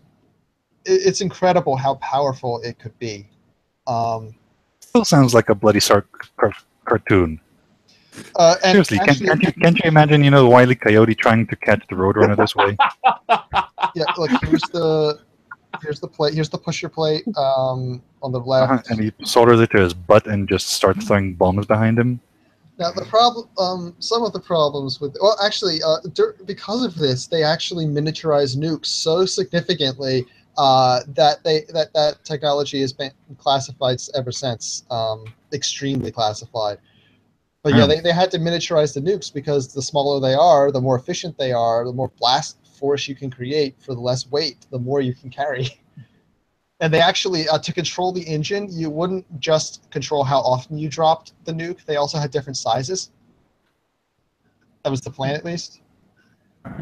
Speaker 3: It's incredible how powerful it could be.
Speaker 5: Still sounds like a bloody cartoon. Seriously, can't you imagine, Wile E. Coyote trying to catch the Roadrunner this way?
Speaker 3: Yeah, look, here's the plate. Here's the pusher plate on the left.
Speaker 5: And he solders it to his butt and just starts throwing bombs behind him.
Speaker 3: Now the problem, some of the problems with, because of this, they actually miniaturize nukes so significantly that technology has been classified ever since, extremely classified. But yeah, they had to miniaturize the nukes because the smaller they are, the more efficient they are, the more blast force you can create for the less weight, the more you can carry. And they actually, to control the engine, you wouldn't just control how often you dropped the nuke. They also had different sizes. That was the plan, at least.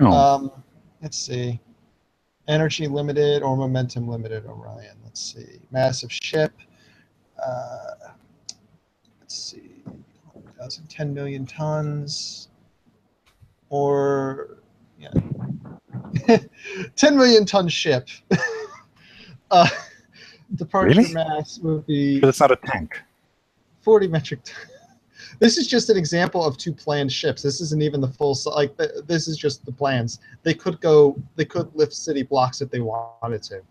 Speaker 5: Oh,
Speaker 3: Let's see. Energy limited or momentum limited, Orion. Let's see. Massive ship. Let's see. 10 million tons. Or, yeah. 10 million ton ship. Departure
Speaker 5: Really?
Speaker 3: mass would be
Speaker 5: but it's not a tank.
Speaker 3: 40 metric tons. This is just an example of two planned ships. This isn't even the full. Like this is just the plans. They could go. They could lift city blocks if they wanted to.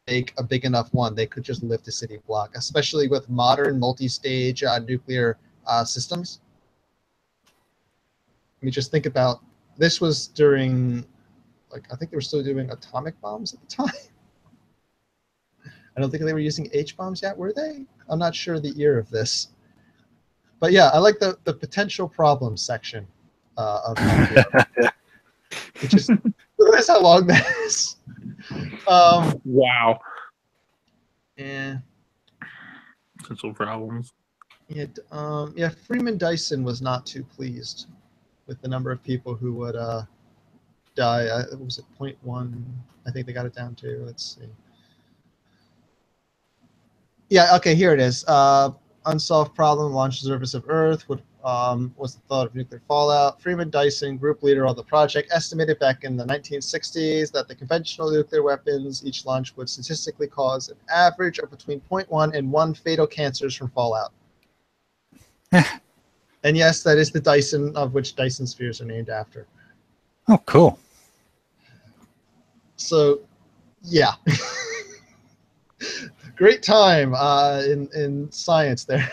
Speaker 3: Make a big enough one. They could just lift a city block, especially with modern multi-stage nuclear systems. I mean, just think about this was during, like, I think they were still doing atomic bombs at the time. I don't think they were using H bombs yet, were they? I'm not sure the year of this. But yeah, I like the potential problems section of it. Just realize how long that is.
Speaker 1: Wow.
Speaker 3: Yeah.
Speaker 1: Potential problems.
Speaker 3: Yeah, Freeman Dyson was not too pleased with the number of people who would die. What was it, 0.1? I think they got it down to. Let's see. Yeah, okay, here it is. Unsolved problem, launch surface of Earth. Was the thought of nuclear fallout. Freeman Dyson, group leader of the project, estimated back in the 1960s that the conventional nuclear weapons each launch would statistically cause an average of between 0.1 and 1 fatal cancers from fallout. And yes, that is the Dyson of which Dyson spheres are named after.
Speaker 5: Oh, cool.
Speaker 3: So, yeah. Great time in science there.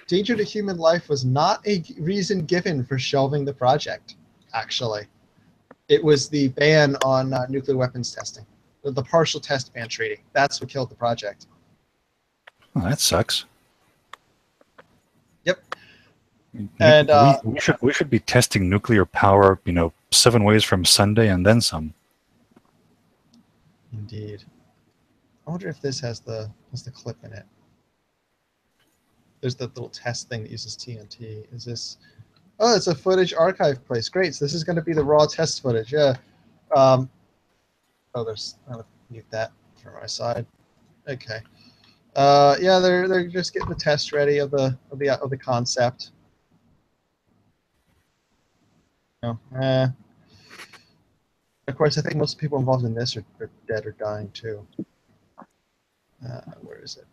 Speaker 3: Danger to human life was not a reason given for shelving the project, actually. It was the ban on nuclear weapons testing, the partial test ban treaty. That's what killed the project.
Speaker 5: Oh, that sucks.
Speaker 3: Yep. And
Speaker 5: we should be testing nuclear power, 7 ways from Sunday and then some.
Speaker 3: Indeed. I wonder if this has the clip in it. There's that little test thing that uses TNT. Is this? Oh, it's a footage archive place. Great. So this is going to be the raw test footage. Yeah. Oh, there's. I'll mute that from my side. Okay. Yeah, they're just getting the test ready of the concept. Of course, I think most people involved in this are dead or dying too. Where is it?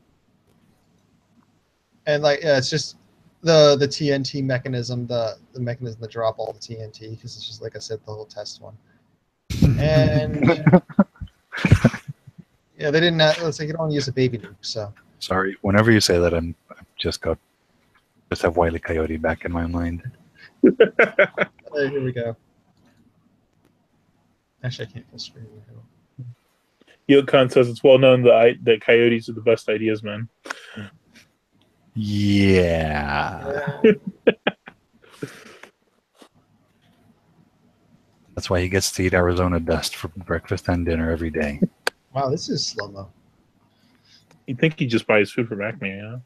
Speaker 3: And yeah, it's just the TNT mechanism, the mechanism to drop all the TNT, because it's just, like I said, the whole test one. And yeah, they didn't. Let's say you don't want to use a baby nuke, so.
Speaker 5: Sorry, whenever you say that, I've just have Wile E. Coyote back in my mind.
Speaker 3: Here we go. Actually, I can't full screen.
Speaker 1: Khan says it's well known that coyotes are the best ideas, man.
Speaker 5: Yeah. That's why he gets to eat Arizona dust for breakfast and dinner every day.
Speaker 3: Wow, this is slow-mo.
Speaker 1: You'd think he just buys food from Acme, yeah?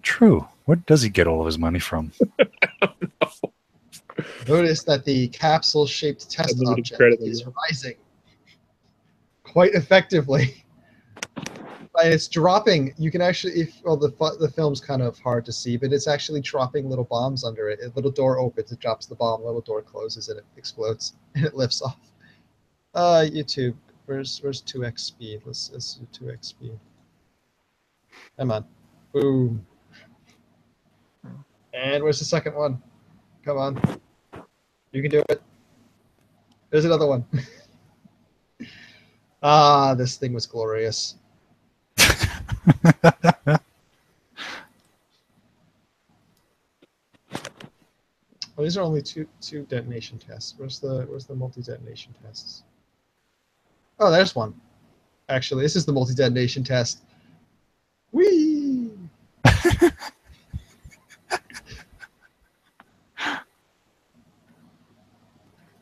Speaker 5: True. Where does he get all of his money from?
Speaker 1: I don't know.
Speaker 3: Notice that the capsule-shaped test object is rising quite effectively. And it's dropping. You can actually, the film's kind of hard to see, but it's actually dropping little bombs under it. A little door opens, it drops the bomb. A little door closes, and it explodes, and it lifts off. YouTube, where's 2x speed? Let's do 2x speed. Come on, boom. And where's the second one? Come on, you can do it. There's another one. This thing was glorious. Well, these are only two detonation tests. Where's the multi-detonation tests? Oh, there's one. Actually, this is the multi-detonation test. Whee!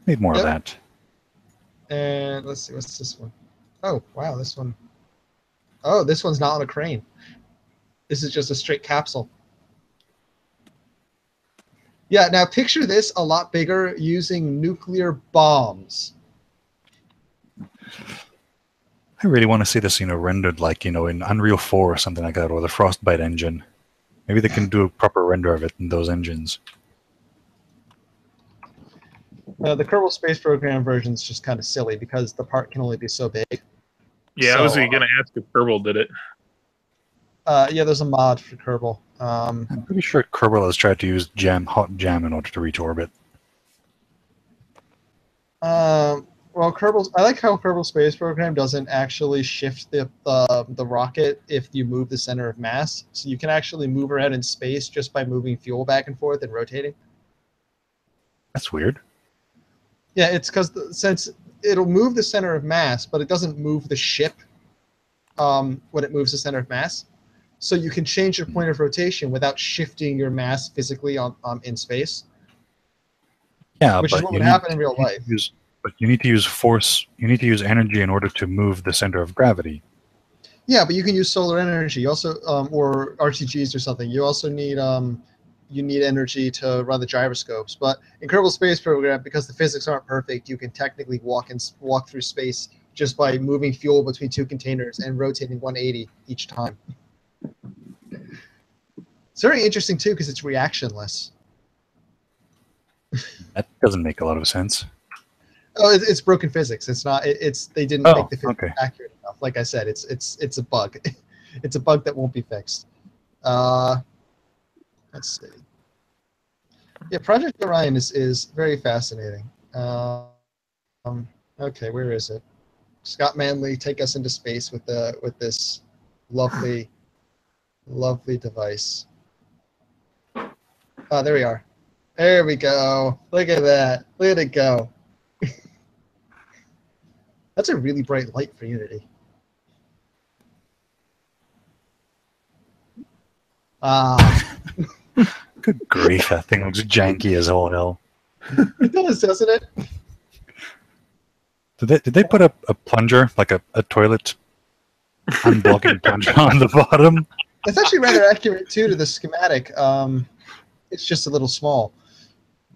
Speaker 5: Need more
Speaker 3: Yep.
Speaker 5: of that.
Speaker 3: And let's see, what's this one? Oh, wow, this one. Oh, this one's not on a crane. This is just a straight capsule. Yeah, now picture this a lot bigger using nuclear bombs.
Speaker 5: I really want to see this, rendered like, in Unreal 4 or something like that, or the Frostbite engine. Maybe they can do a proper render of it in those engines.
Speaker 3: The Kerbal Space Program version is just kind of silly because the part can only be so big.
Speaker 1: Yeah, I
Speaker 3: So,
Speaker 1: was going to ask if Kerbal did it.
Speaker 3: Yeah, there's a mod for Kerbal.
Speaker 5: I'm pretty sure Kerbal has tried to use hot jam in order to reach orbit.
Speaker 3: Well, I like how Kerbal Space Program doesn't actually shift the rocket if you move the center of mass. So you can actually move around in space just by moving fuel back and forth and rotating.
Speaker 5: That's weird.
Speaker 3: Yeah, it's because since it'll move the center of mass, but it doesn't move the ship when it moves the center of mass. So you can change your point of rotation without shifting your mass physically in space.
Speaker 5: Yeah,
Speaker 3: which is
Speaker 5: but
Speaker 3: what would happen in real life.
Speaker 5: But you need to use force. You need to use energy in order to move the center of gravity.
Speaker 3: Yeah, but you can use solar energy. You also, or RTGs or something. You also need energy to run the gyroscopes. But in Kerbal Space Program, because the physics aren't perfect, you can technically walk through space just by moving fuel between two containers and rotating 180 each time. It's very interesting too because it's reactionless.
Speaker 5: That doesn't make a lot of sense.
Speaker 3: Oh, it's broken physics. It's not. They didn't make the physics accurate enough. Like I said, it's a bug. It's a bug that won't be fixed. Let's see. Yeah, Project Orion is very fascinating. Okay, where is it? Scott Manley, take us into space with this lovely device. Oh, there we are. There we go. Look at that. Look at it go. That's a really bright light for Unity.
Speaker 5: Good grief, that thing looks janky as all hell.
Speaker 3: It does, doesn't it?
Speaker 5: Did they put a plunger, like a toilet unblocking plunger on the bottom?
Speaker 3: It's actually rather accurate too to the schematic. It's just a little small,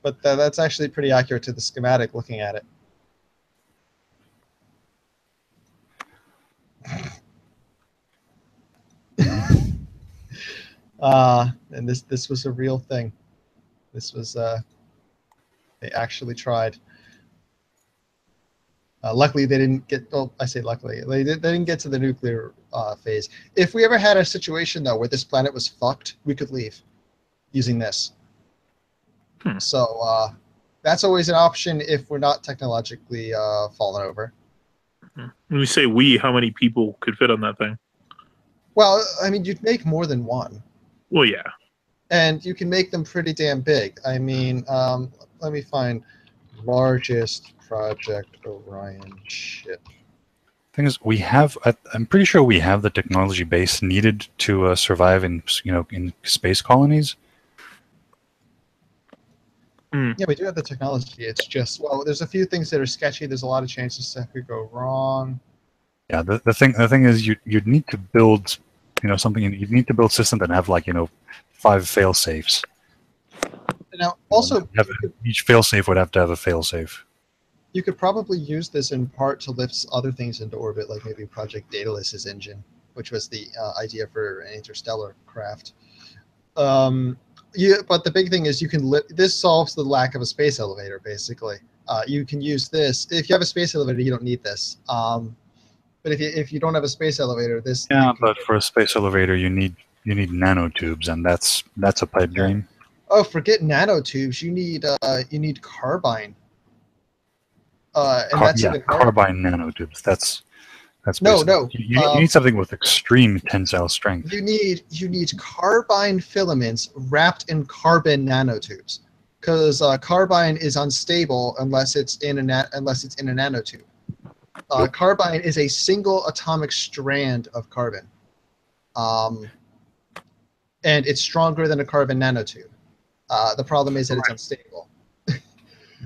Speaker 3: but that's actually pretty accurate to the schematic looking at it. And this was a real thing. This was they actually tried. Luckily, they didn't get. Well, I say luckily, they didn't get to the nuclear phase. If we ever had a situation though where this planet was fucked, we could leave using this. So that's always an option if we're not technologically fallen over.
Speaker 1: When you say we, how many people could fit on that thing?
Speaker 3: Well, I mean, you'd make more than one.
Speaker 1: Well, yeah.
Speaker 3: And you can make them pretty damn big. I mean, let me find largest Project Orion ship.
Speaker 5: Thing is, I'm pretty sure we have the technology base needed to survive in space colonies.
Speaker 3: Yeah, we do have the technology. It's just, well, there's a few things that are sketchy. There's a lot of chances stuff could go wrong.
Speaker 5: Yeah, the thing is, you'd need to build, something. You'd need to build systems that have 5 fail safes.
Speaker 3: Now, also,
Speaker 5: each fail safe would have to have a fail safe.
Speaker 3: You could probably use this in part to lift other things into orbit, like maybe Project Daedalus's engine, which was the idea for an interstellar craft. But the big thing is this solves the lack of a space elevator, basically. You can use this. If you have a space elevator, you don't need this. But if you don't have a space elevator, this...
Speaker 5: Yeah, but for a space elevator, you need nanotubes, and that's a pipe dream.
Speaker 3: Oh, forget nanotubes. You need carbine. And that's even harder.
Speaker 5: Carbine nanotubes. That's
Speaker 3: no.
Speaker 5: You need something with extreme tensile strength.
Speaker 3: You need carbine filaments wrapped in carbon nanotubes, because carbine is unstable unless it's in a nanotube. Carbine is a single atomic strand of carbon, and it's stronger than a carbon nanotube. The problem is that it's unstable.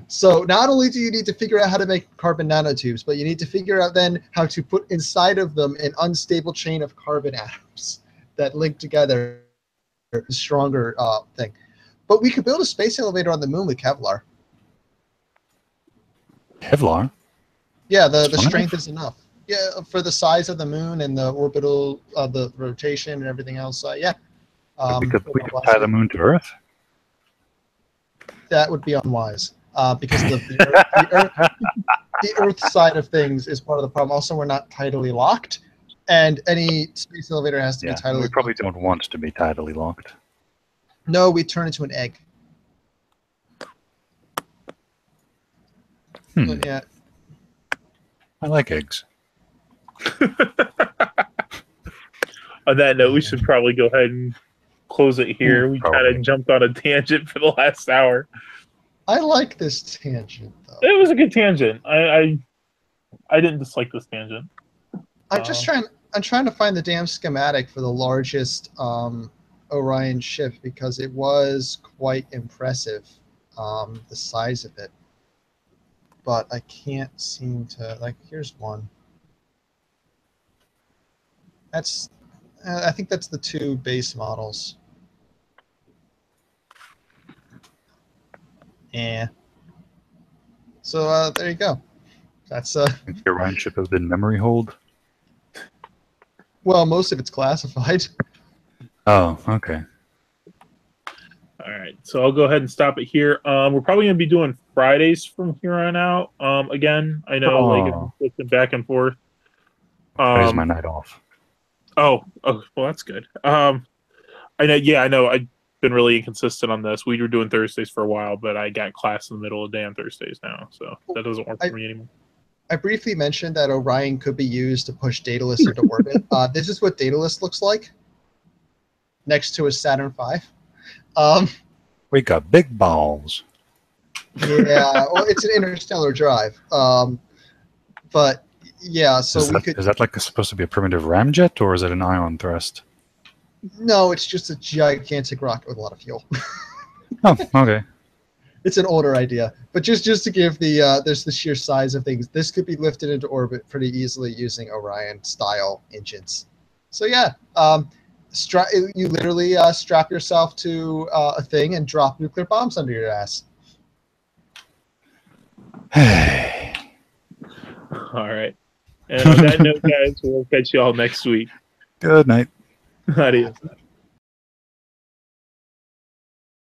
Speaker 3: So not only do you need to figure out how to make carbon nanotubes, but you need to figure out then how to put inside of them an unstable chain of carbon atoms that link together a stronger thing. But we could build a space elevator on the moon with Kevlar.
Speaker 5: Kevlar?
Speaker 3: Yeah, the
Speaker 5: Strong
Speaker 3: strength
Speaker 5: enough?
Speaker 3: is enough. Yeah, for the size of the moon and the orbital, the rotation and everything else. Yeah.
Speaker 5: We could tie the moon to Earth.
Speaker 3: That would be unwise because the Earth side of things is part of the problem. Also, we're not tidally locked, and any space elevator has to be
Speaker 5: Yeah,
Speaker 3: tidally
Speaker 5: we probably
Speaker 3: locked.
Speaker 5: don't want to be tidally locked.
Speaker 3: No, we turn into an egg. Yeah.
Speaker 5: I like eggs.
Speaker 1: On that note, we should probably go ahead and close it here. We kind
Speaker 5: Probably.
Speaker 1: of jumped on a tangent for the last hour.
Speaker 3: I like this tangent though.
Speaker 1: It was a good tangent. I didn't dislike this tangent.
Speaker 3: I'm trying to find the damn schematic for the largest Orion ship because it was quite impressive, the size of it. But I can't seem to, like, here's one. That's, I think that's the two base models. Yeah. So there you go. That's
Speaker 5: The Orion ship has been memory hold.
Speaker 3: well, most of it's classified.
Speaker 5: Oh, okay.
Speaker 1: All right, so I'll go ahead and stop it here. We're probably gonna be doing Fridays from here on out. Again, I know like I'm flipping back and forth.
Speaker 5: That is my night off.
Speaker 1: Oh, well, that's good. I know. Yeah, I know. I've been really inconsistent on this. We were doing Thursdays for a while, but I got class in the middle of the day on Thursdays now, so that doesn't work for me anymore.
Speaker 3: I briefly mentioned that Orion could be used to push Daedalus into orbit. This is what Daedalus looks like next to a Saturn V.
Speaker 5: We got big balls.
Speaker 3: Yeah, well, it's an interstellar drive. But yeah, so
Speaker 5: Is that like supposed to be a primitive ramjet, or is it an ion thrust?
Speaker 3: No, it's just a gigantic rocket with a lot of fuel.
Speaker 5: Oh, okay.
Speaker 3: It's an older idea, but just to give the there's the sheer size of things. This could be lifted into orbit pretty easily using Orion style engines. So yeah, you literally strap yourself to a thing and drop nuclear bombs under your ass.
Speaker 1: All right. And on that note, guys, we'll catch you all next week.
Speaker 5: Good night.
Speaker 1: Adios.